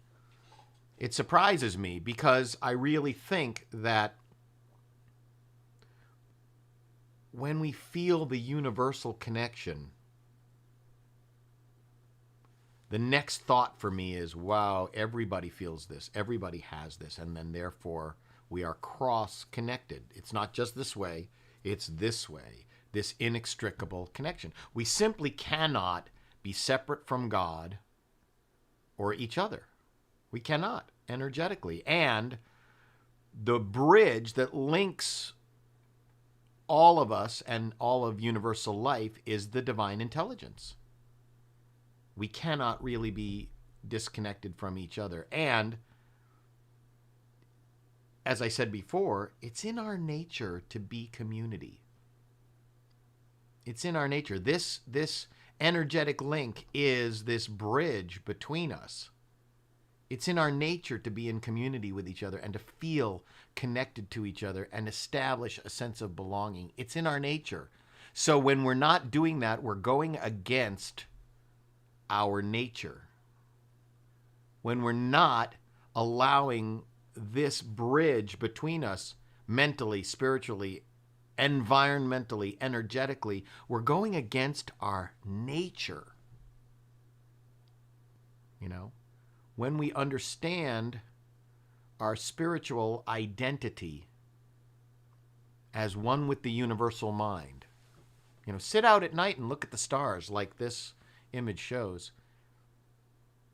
It surprises me because I really think that when we feel the universal connection, the next thought for me is, wow, everybody feels this, everybody has this, and then therefore we are cross-connected. It's not just this way, it's this way, this inextricable connection. We simply cannot be separate from God or each other. We cannot, energetically. And the bridge that links all of us and all of universal life is the divine intelligence. We cannot really be disconnected from each other. And as I said before, it's in our nature to be community. It's in our nature. This energetic link is this bridge between us. It's in our nature to be in community with each other and to feel connected to each other and establish a sense of belonging. It's in our nature. So when we're not doing that, we're going against our nature. When we're not allowing this bridge between us mentally, spiritually, environmentally, energetically, we're going against our nature. You know? When we understand our spiritual identity as one with the universal mind. You know, sit out at night and look at the stars like this image shows.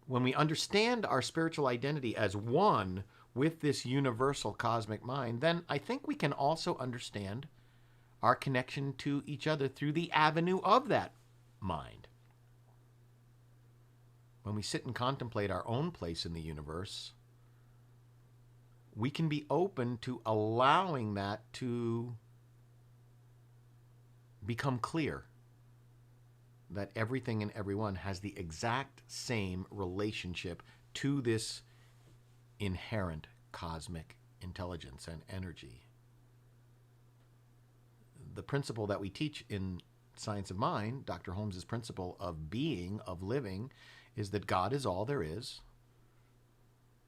When we understand our spiritual identity as one with this universal cosmic mind, then I think we can also understand our connection to each other through the avenue of that mind. When we sit and contemplate our own place in the universe, we can be open to allowing that to become clear that everything and everyone has the exact same relationship to this inherent cosmic intelligence and energy. The principle that we teach in Science of Mind, Dr. Holmes's principle of being, of living, is that God is all there is,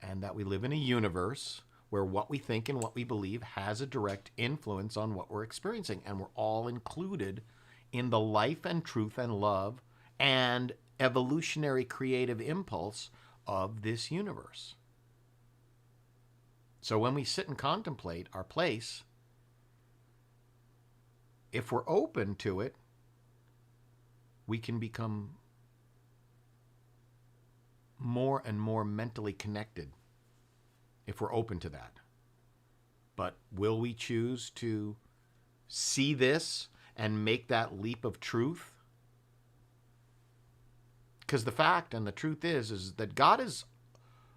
and that we live in a universe where what we think and what we believe has a direct influence on what we're experiencing, and we're all included in the life and truth and love and evolutionary creative impulse of this universe. So when we sit and contemplate our place, if we're open to it, we can become more and more mentally connected if we're open to that. But will we choose to see this and make that leap of truth? Because the fact and the truth is that God is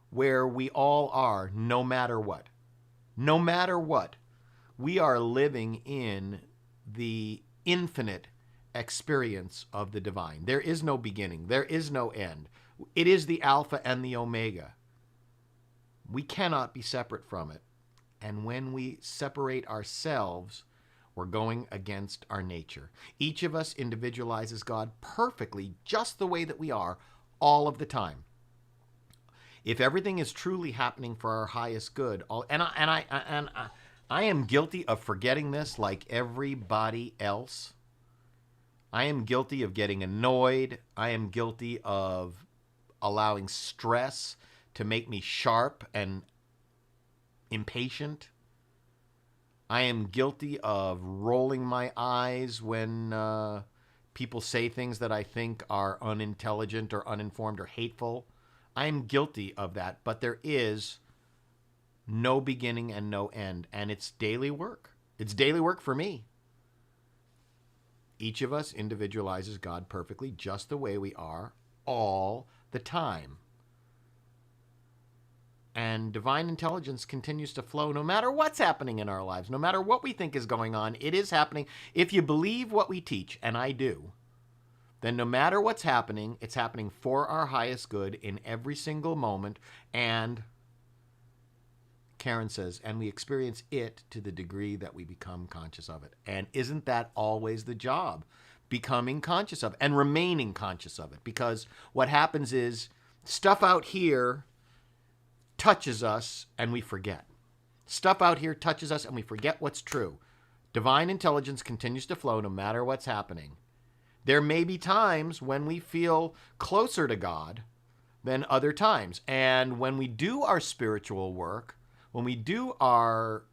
where we all are, no matter what. No matter what, we are living in the infinite experience of the divine. There is no beginning. There is no end. It is the Alpha and the Omega. We cannot be separate from it. And when we separate ourselves, we're going against our nature. Each of us individualizes God perfectly, just the way that we are, all of the time. If everything is truly happening for our highest good, I am guilty of forgetting this like everybody else. I am guilty of getting annoyed. I am guilty of allowing stress to make me sharp and impatient. I am guilty of rolling my eyes when people say things that I think are unintelligent or uninformed or hateful. I am guilty of that, but there is no beginning and no end, and it's daily work. It's daily work for me. Each of us individualizes God perfectly just the way we are all the time. And divine intelligence continues to flow no matter what's happening in our lives, no matter what we think is going on. It is happening. If you believe what we teach, and I do, then no matter what's happening, it's happening for our highest good in every single moment. And Karen says, and we experience it to the degree that we become conscious of it. And isn't that always the job? Becoming conscious of it and remaining conscious of it. Because what happens is stuff out here touches us and we forget. Stuff out here touches us and we forget what's true. Divine intelligence continues to flow no matter what's happening. There may be times when we feel closer to God than other times. And when we do our spiritual work, when we do our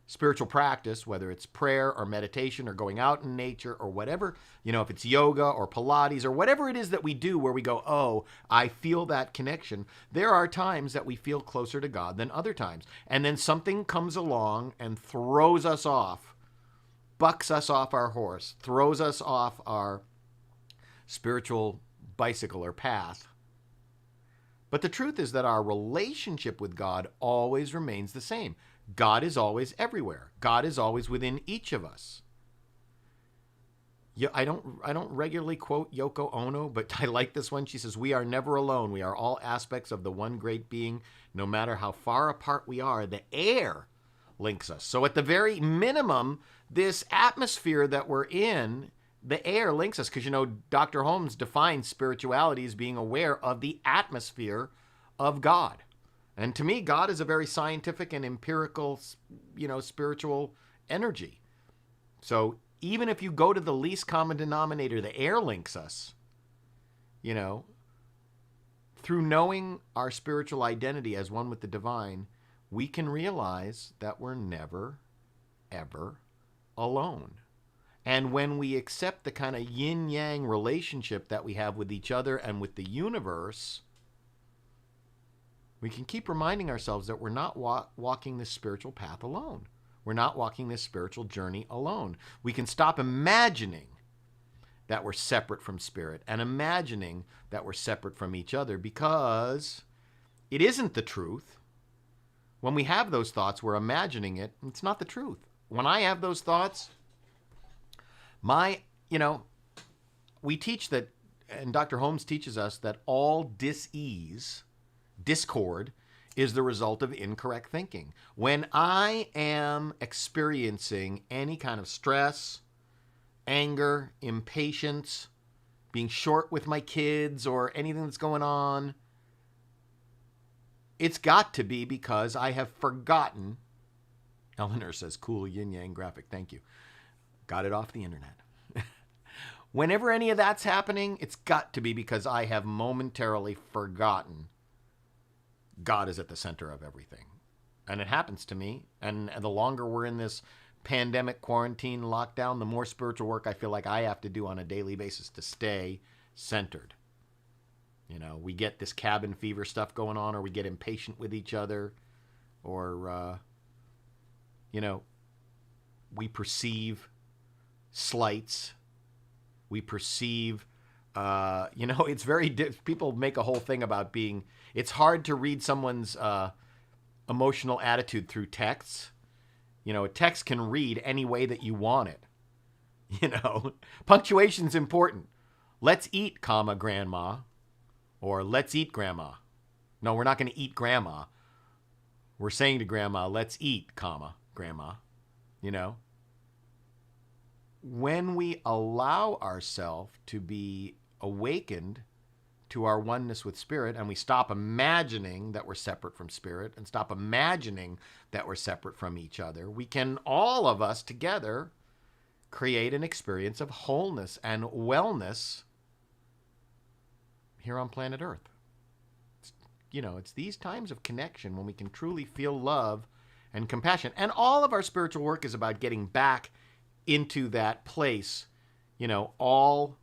spiritual practice, whether it's prayer or meditation or going out in nature or whatever, if it's yoga or Pilates or whatever it is that we do where we go, oh, I feel that connection. There are times that we feel closer to God than other times. And then something comes along and throws us off, bucks us off our horse, throws us off our spiritual bicycle or path. But the truth is that our relationship with God always remains the same. God is always everywhere. God is always within each of us. I don't regularly quote Yoko Ono, but I like this one. She says, "We are never alone. We are all aspects of the one great being. No matter how far apart we are, the air links us." So at the very minimum, this atmosphere that we're in, the air links us, because Dr. Holmes defines spirituality as being aware of the atmosphere of God. And to me, God is a very scientific and empirical, spiritual energy. So even if you go to the least common denominator, the air links us, through knowing our spiritual identity as one with the divine, we can realize that we're never, ever alone. And when we accept the kind of yin-yang relationship that we have with each other and with the universe, we can keep reminding ourselves that we're not walking this spiritual path alone. We're not walking this spiritual journey alone. We can stop imagining that we're separate from spirit and imagining that we're separate from each other, because it isn't the truth. When we have those thoughts, we're imagining it. It's not the truth. When I have those thoughts, we teach that, and Dr. Holmes teaches us that all dis-ease, discord, is the result of incorrect thinking. When I am experiencing any kind of stress, anger, impatience, being short with my kids, or anything that's going on, it's got to be because I have forgotten. Eleanor says, cool yin-yang graphic, thank you. Got it off the internet. Whenever any of that's happening, it's got to be because I have momentarily forgotten God is at the center of everything. And it happens to me. And the longer we're in this pandemic, quarantine, lockdown, the more spiritual work I feel like I have to do on a daily basis to stay centered. We get this cabin fever stuff going on, or we get impatient with each other, or, we perceive slights. We perceive, it's very, people make a whole thing about it's hard to read someone's emotional attitude through texts. A text can read any way that you want it. Punctuation's important. Let's eat, grandma, or let's eat, grandma. No, we're not going to eat grandma. We're saying to grandma, let's eat, grandma, When we allow ourselves to be awakened to our oneness with spirit, and we stop imagining that we're separate from spirit and stop imagining that we're separate from each other, we can, all of us together, create an experience of wholeness and wellness here on planet Earth. It's these times of connection when we can truly feel love and compassion. And all of our spiritual work is about getting back into that place. All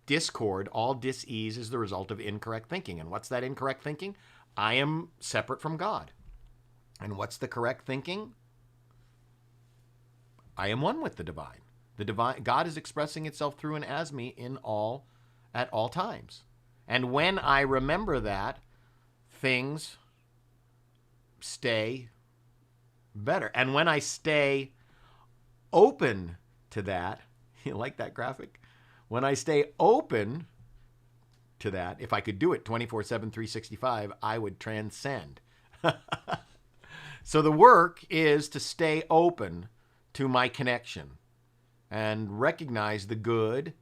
discord, all dis-ease is the result of incorrect thinking. And what's that incorrect thinking? I am separate from God. And what's the correct thinking? I am one with the divine. The divine, God is expressing itself through and as me at all times. And when I remember that, things stay better. And when I stay open to that, you like that graphic? When I stay open to that, if I could do it 24/7, 365, I would transcend. So the work is to stay open to my connection and recognize the good,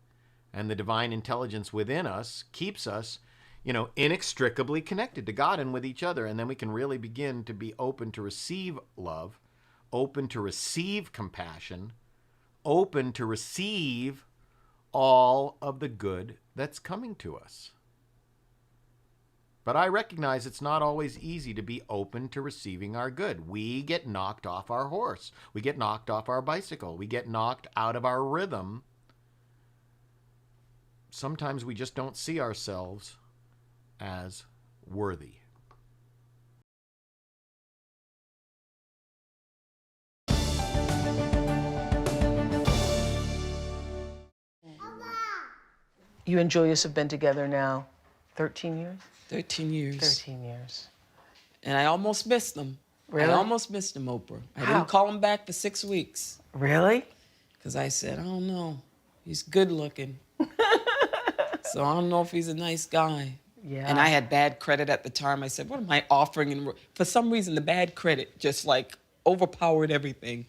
and the divine intelligence within us keeps us, inextricably connected to God and with each other. And then we can really begin to be open to receive love, open to receive compassion, open to receive all of the good that's coming to us. But I recognize it's not always easy to be open to receiving our good. We get knocked off our horse. We get knocked off our bicycle. We get knocked out of our rhythm. Sometimes we just don't see ourselves as worthy. You and Julius have been together now 13 years? 13 years. 13 years. And I almost missed him. Really? I almost missed him, Oprah. I How? didn't call him back for 6 weeks. Really? Because I said, I don't know. He's good looking. So I don't know if he's a nice guy. Yeah. And I had bad credit at the time. I said, what am I offering? And for some reason, the bad credit just like overpowered everything,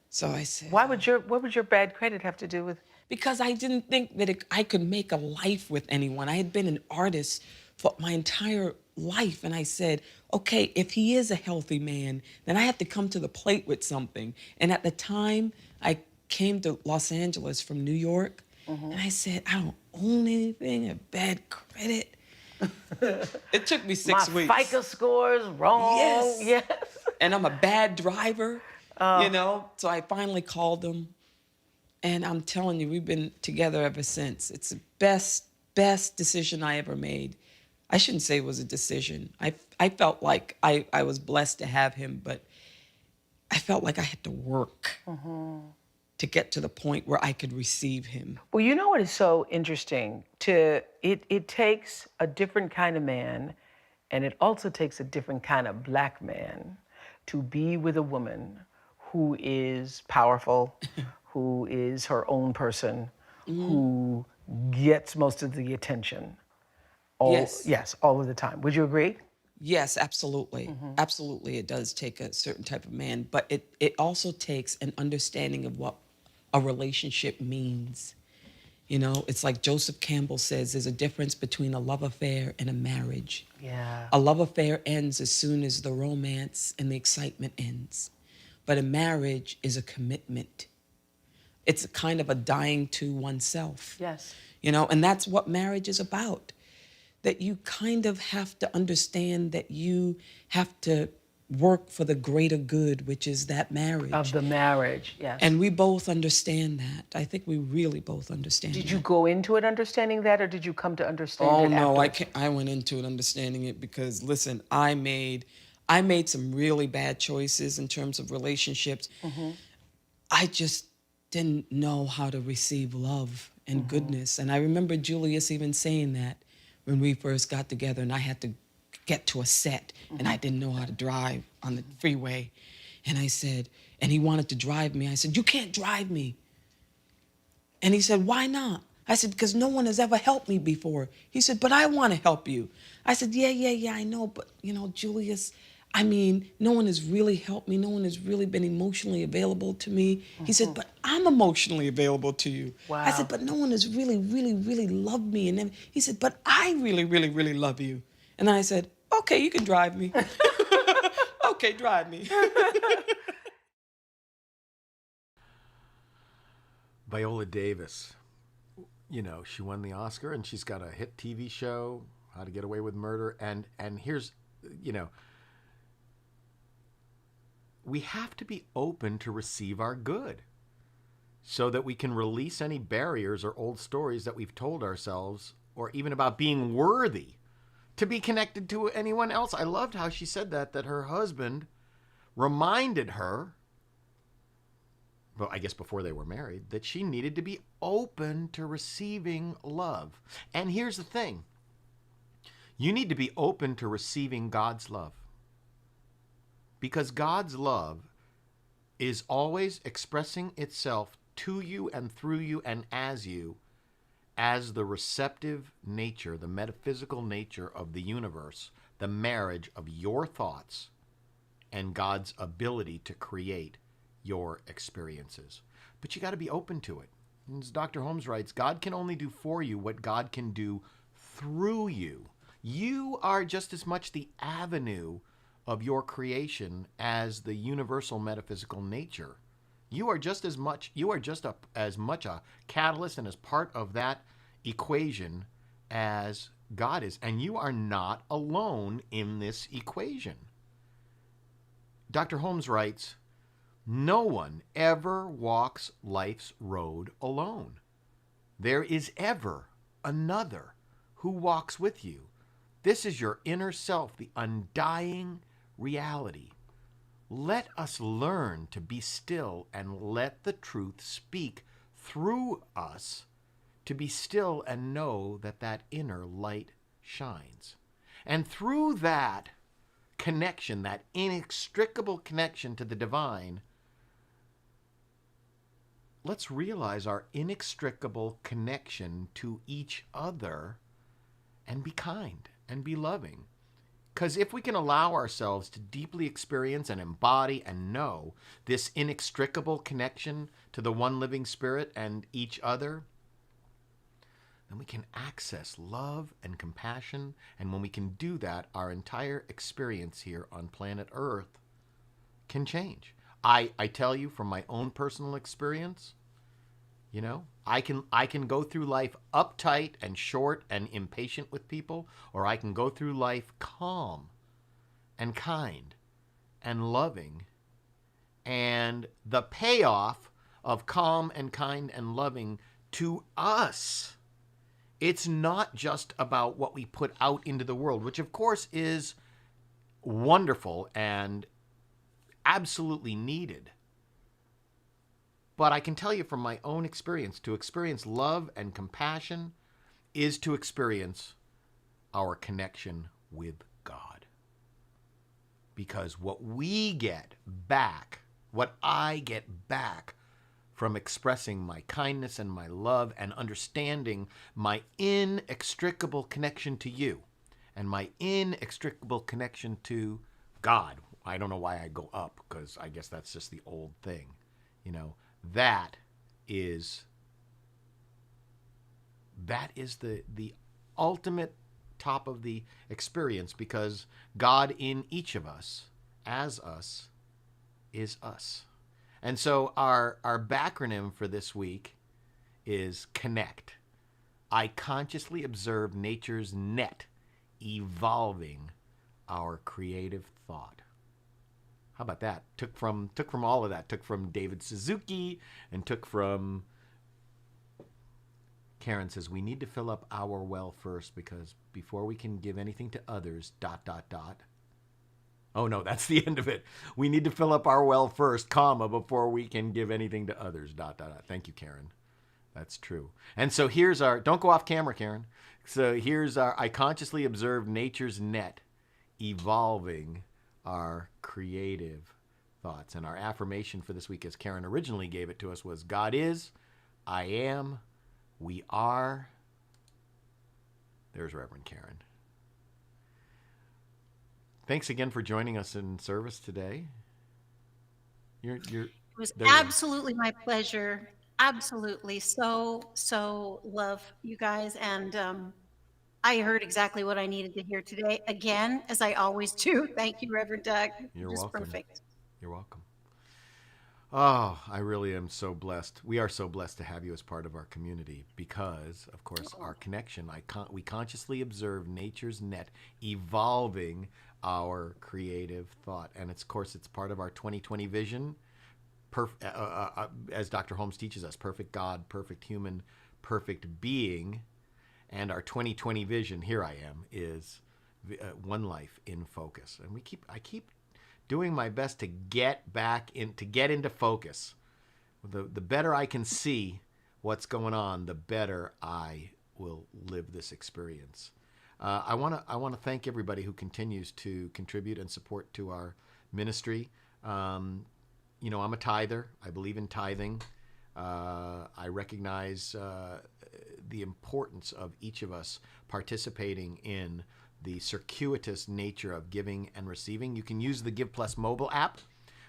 So I said, What would your bad credit have to do with? because I didn't think that I could make a life with anyone. I had been an artist for my entire life. And I said, okay, if he is a healthy man, then I have to come to the plate with something. And at the time, I came to Los Angeles from New York. And I said, I don't own anything, I have bad credit. It took me 6 weeks. My FICO score's wrong. Yes. And I'm a bad driver, So I finally called him. And I'm telling you, we've been together ever since. It's the best decision I ever made. I shouldn't say it was a decision. I felt like I was blessed to have him, but I felt like I had to work to get to the point where I could receive him. Well, you know what is so interesting? It takes a different kind of man, and it also takes a different kind of black man to be with a woman who is powerful, who is her own person, who gets most of the attention. Yes, all of the time. Would you agree? Yes, absolutely. Absolutely, it does take a certain type of man, but it also takes an understanding of what a relationship means. It's like Joseph Campbell says, there's a difference between a love affair and a marriage. Yeah. A love affair ends as soon as the romance and the excitement ends. But a marriage is a commitment. It's a kind of a dying to oneself. Yes. And that's what marriage is about. That you kind of have to understand that you have to work for the greater good, which is that marriage. Of the marriage, yes. And we both understand that. I think we really both understand Did that. you go into it understanding that, or did you come to understand Oh it no, afterwards? I went into it understanding it because listen, I made some really bad choices in terms of relationships. I just didn't know how to receive love and goodness. And I remember Julius even saying that when we first got together and I had to get to a set and I didn't know how to drive on the freeway. And I said, and he wanted to drive me. I said, you can't drive me. And he said, why not? I said, because no one has ever helped me before. He said, but I want to help you. I said, yeah, I know. But, Julius, no one has really helped me. No one has really been emotionally available to me. He said, but I'm emotionally available to you. Wow. I said, but no one has really, really, really loved me. And then he said, but I really, really, really love you. And then I said, okay, you can drive me. Okay, drive me. Viola Davis, she won the Oscar and she's got a hit TV show, How to Get Away with Murder. And here's, we have to be open to receive our good so that we can release any barriers or old stories that we've told ourselves, or even about being worthy to be connected to anyone else. I loved how she said that her husband reminded her, well, I guess before they were married, that she needed to be open to receiving love. And here's the thing. You need to be open to receiving God's love. Because God's love is always expressing itself to you and through you and as you, as the receptive nature, the metaphysical nature of the universe, the marriage of your thoughts and God's ability to create your experiences. But you got to be open to it. And as Dr. Holmes writes, God can only do for you what God can do through you. You are just as much the avenue of your creation as the universal metaphysical nature. You are just as much a catalyst and as part of that equation as God is. And you are not alone in this equation. Dr. Holmes writes, no one ever walks life's road alone. There is ever another who walks with you. This is your inner self, the undying reality. Let us learn to be still and let the truth speak through us, to be still and know that that inner light shines. And through that connection, that inextricable connection to the divine, let's realize our inextricable connection to each other and be kind and be loving. Because if we can allow ourselves to deeply experience and embody and know this inextricable connection to the one living spirit and each other, then we can access love and compassion. And when we can do that, our entire experience here on planet Earth can change. I tell you from my own personal experience, you know, I can go through life uptight and short and impatient with people, or I can go through life calm and kind and loving. And the payoff of calm and kind and loving to us, it's not just about what we put out into the world, which of course is wonderful and absolutely needed. But I can tell you from my own experience, to experience love and compassion is to experience our connection with God. Because what we get back, what I get back from expressing my kindness and my love and understanding my inextricable connection to you and my inextricable connection to God. I don't know why I go up, because I guess that's just the old thing. You know, that is the ultimate top of the experience, because God in each of us, as us, is us. And so our backronym for this week is CONNECT. I consciously observe nature's net evolving our creative thought. How about that? Took from all of that. Took from David Suzuki and took from... Karen says, we need to fill up our well first, because before we can give anything to others, ... Oh no, that's the end of it. We need to fill up our well first, comma, before we can give anything to others, ... Thank you, Karen. That's true. And so here's our... Don't go off camera, Karen. So here's our... I consciously observe nature's net evolving our creative thoughts. And our affirmation for this week, as Karen originally gave it to us, was God is, I am, we are. There's Reverend Karen. Thanks again for joining us in service today. You're It was there you are. absolutely my pleasure. Absolutely. So love you guys. And I heard exactly what I needed to hear today, again, as I always do. Thank you, Reverend Doug. You're Just welcome. perfect. You're welcome. Oh, I really am so blessed. We are so blessed to have you as part of our community because, of course, our connection, we consciously observe nature's net evolving our creative thought. And of course, it's part of our 2020 vision, as Dr. Holmes teaches us, perfect God, perfect human, perfect being. And our 2020 vision, here I am, is one life in focus. And I keep doing my best to get into focus. The better I can see what's going on, the better I will live this experience. I want to thank everybody who continues to contribute and support to our ministry. I'm a tither. I believe in tithing. I recognize the importance of each of us participating in the circuitous nature of giving and receiving. You can use the Give Plus mobile app,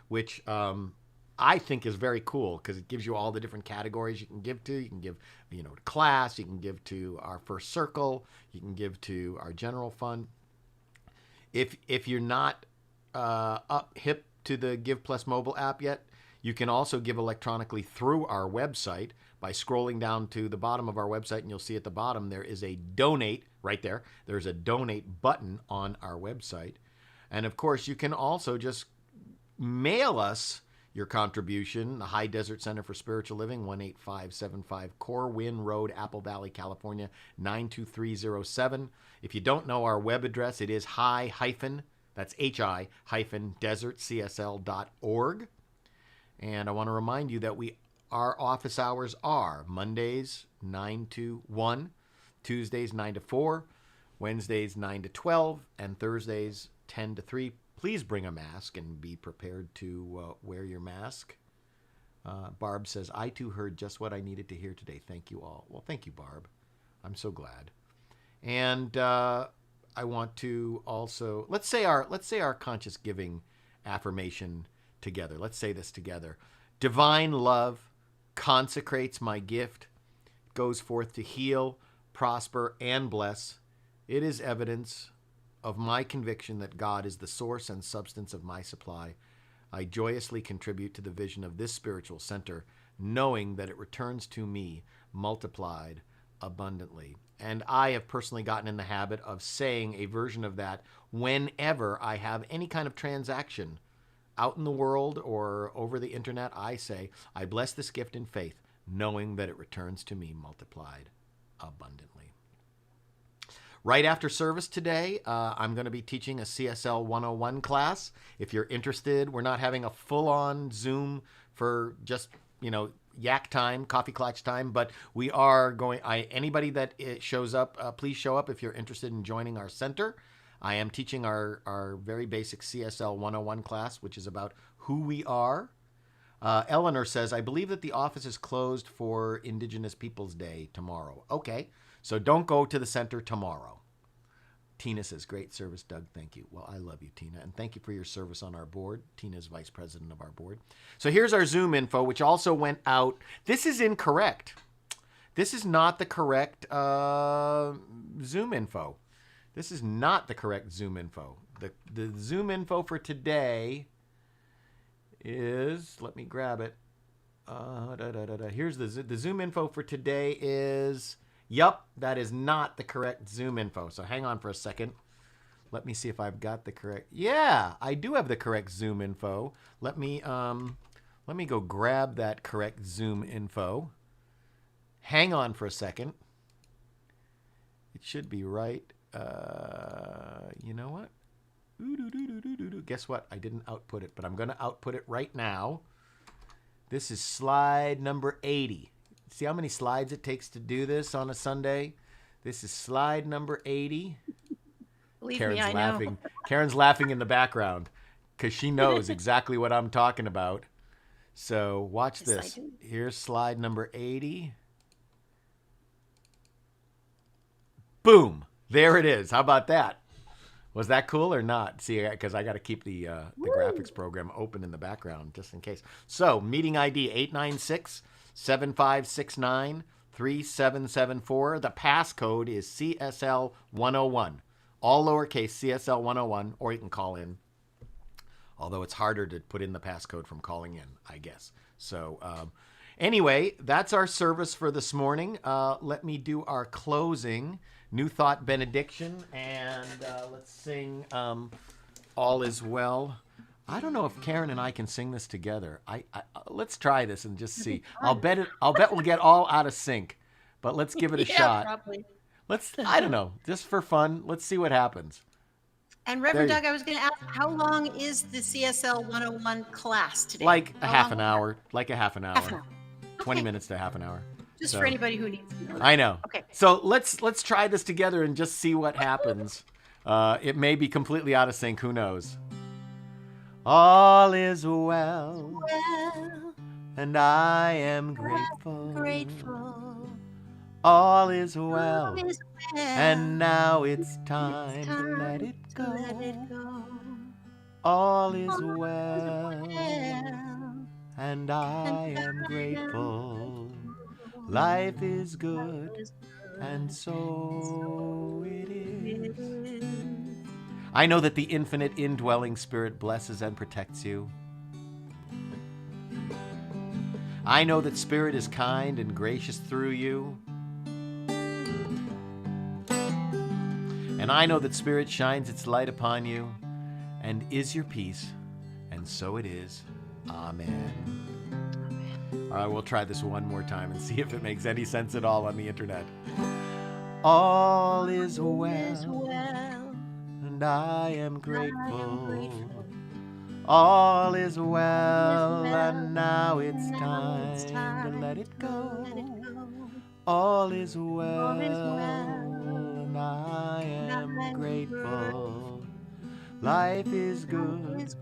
which I think is very cool because it gives you all the different categories you can give to. You can give, to class. You can give to our first circle. You can give to our general fund. If you're not hip to the Give Plus mobile app yet, you can also give electronically through our website by scrolling down to the bottom of our website, and you'll see at the bottom there is a donate right there. There's a donate button on our website. And of course, you can also just mail us your contribution, the High Desert Center for Spiritual Living, 18575 Corwin Road, Apple Valley, California, 92307. If you don't know our web address, it is hi-desertcsl.org. And I want to remind you that our office hours are Mondays 9 to 1, Tuesdays 9 to 4, Wednesdays 9 to 12, and Thursdays 10 to 3. Please bring a mask and be prepared to wear your mask. Barb says, I too heard just what I needed to hear today. Thank you all. Well, thank you, Barb. I'm so glad. And I want to also, let's say our conscious giving affirmation together. Let's say this together. Divine love consecrates my gift, goes forth to heal, prosper, and bless. It is evidence of my conviction that God is the source and substance of my supply. I joyously contribute to the vision of this spiritual center, knowing that it returns to me multiplied abundantly. And I have personally gotten in the habit of saying a version of that whenever I have any kind of transaction out in the world or over the internet. I say, I bless this gift in faith, knowing that it returns to me multiplied abundantly. Right after service today, I'm going to be teaching a CSL 101 class. If you're interested, we're not having a full-on Zoom for just, yak time, coffee clutch time, but we are going, anybody that shows up, please show up if you're interested in joining our center. I am teaching our very basic CSL 101 class, which is about who we are. Eleanor says, I believe that the office is closed for Indigenous Peoples Day tomorrow. Okay, so don't go to the center tomorrow. Tina says, great service, Doug. Thank you. Well, I love you, Tina. And thank you for your service on our board. Tina is vice president of our board. So here's our Zoom info, which also went out. This is incorrect. This is not the correct Zoom info. This is not the correct Zoom info. The Zoom info for today is, let me grab it. Here's the Zoom info for today is, yup, that is not the correct Zoom info. So hang on for a second. Let me see if I've got the correct. Yeah, I do have the correct Zoom info. Let me go grab that correct Zoom info. Hang on for a second. It should be right. You know what? Guess what? I didn't output it, but I'm going to output it right now. This is slide number 80. See how many slides it takes to do this on a Sunday? This is slide number 80. Believe Karen's me, I laughing. know. Karen's laughing in the background because she knows exactly what I'm talking about. So watch Yes, I this. do. Here's slide number 80. Boom. There it is. How about that? Was that cool or not? See, because I got to keep the graphics program open in the background just in case. So meeting ID 896-7569-3774. The passcode is CSL 101. All lowercase CSL 101, or you can call in. Although it's harder to put in the passcode from calling in, I guess. So anyway, that's our service for this morning. Let me do our closing New Thought benediction, and let's sing All Is Well. I don't know if Karen and I can sing this together. Let's try this and just see. I'll bet we'll get all out of sync, but let's give it a shot. Probably. I don't know, just for fun. Let's see what happens. And Reverend There you- Doug, I was going to ask, how long is the CSL 101 class today? Like a How half long an will hour. Like a half an Half an hour. hour. 20 Okay. minutes to half an hour. Just So- for anybody who needs to know. I know. Okay. So let's try this together and just see what happens. It may be completely out of sync. Who knows? All is well, Well, and I am grateful. grateful. All is well. All is well. And now it's time to let it to let it go. go. All is All is well. well. And I am grateful. Life is good. And so it is. I know that the infinite indwelling spirit blesses and protects you. I know that spirit is kind and gracious through you. And I know that spirit shines its light upon you and is your peace. And so it is. Amen. All right, we'll try this one more time and see if it makes any sense at all on the internet. All is well, and I am grateful. All is well, and now it's time to let it go. All is well, and I am grateful. Life is good,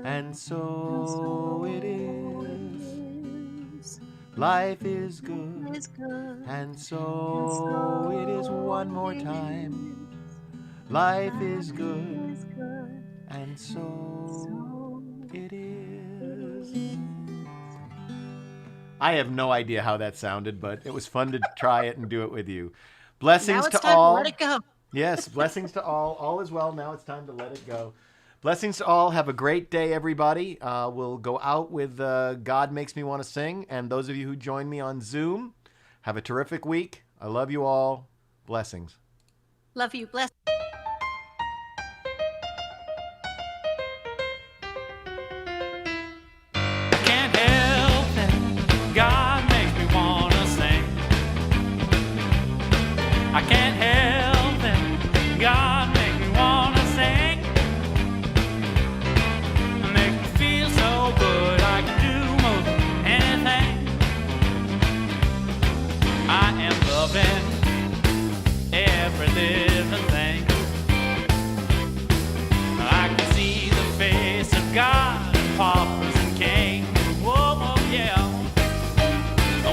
and so it is. Life is good, and so it is. One more time. Life is good, and so it is. I have no idea how that sounded, but it was fun to try it and do it with you. Blessings Now it's to time all. to let it go. Yes, blessings to all. All is well. Now it's time to let it go. Blessings to all. Have a great day, everybody. We'll go out with God Makes Me Want to Sing. And those of you who join me on Zoom, have a terrific week. I love you all. Blessings. Love you. Bless. Can't help it. God makes me wanna sing. I can't help it. God makes me wanna sing. Make me feel so good. I can do most anything. I am loving every living thing. I can see the face of God and paupers and kings. Whoa, whoa, yeah.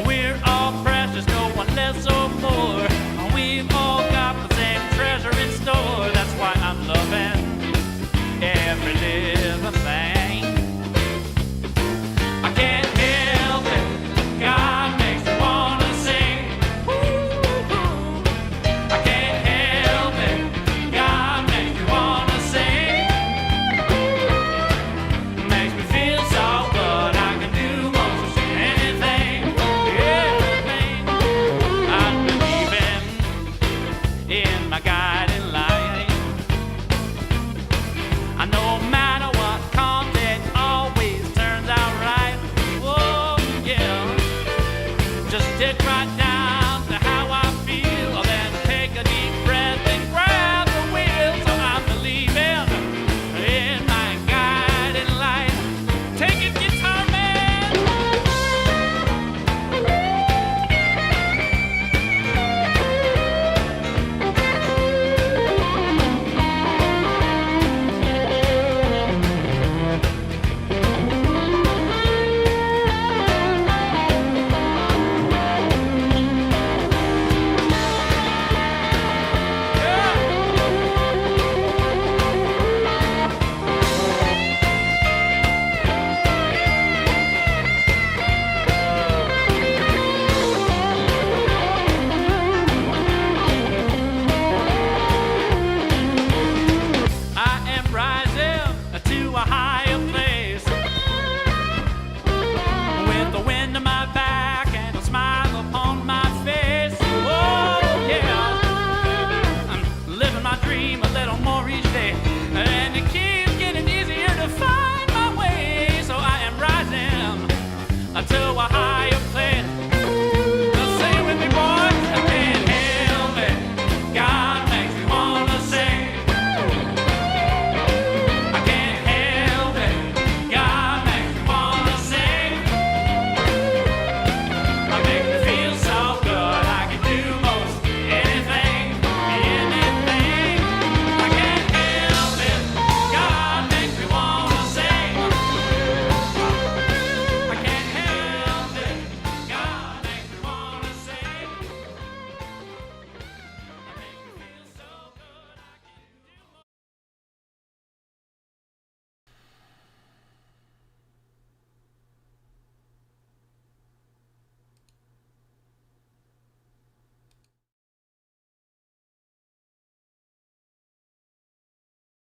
We're all precious, no one less or more. We've all got the same treasure in store. That's why I'm loving every living thing. I can't help it. God makes me wanna sing. Ooh, I can't help it. God makes me wanna sing. Makes me feel so good. I can do most anything. Everything. I'm believing in my guiding light. I know no matter what comes, it always turns out right. Oh yeah, just stick right down.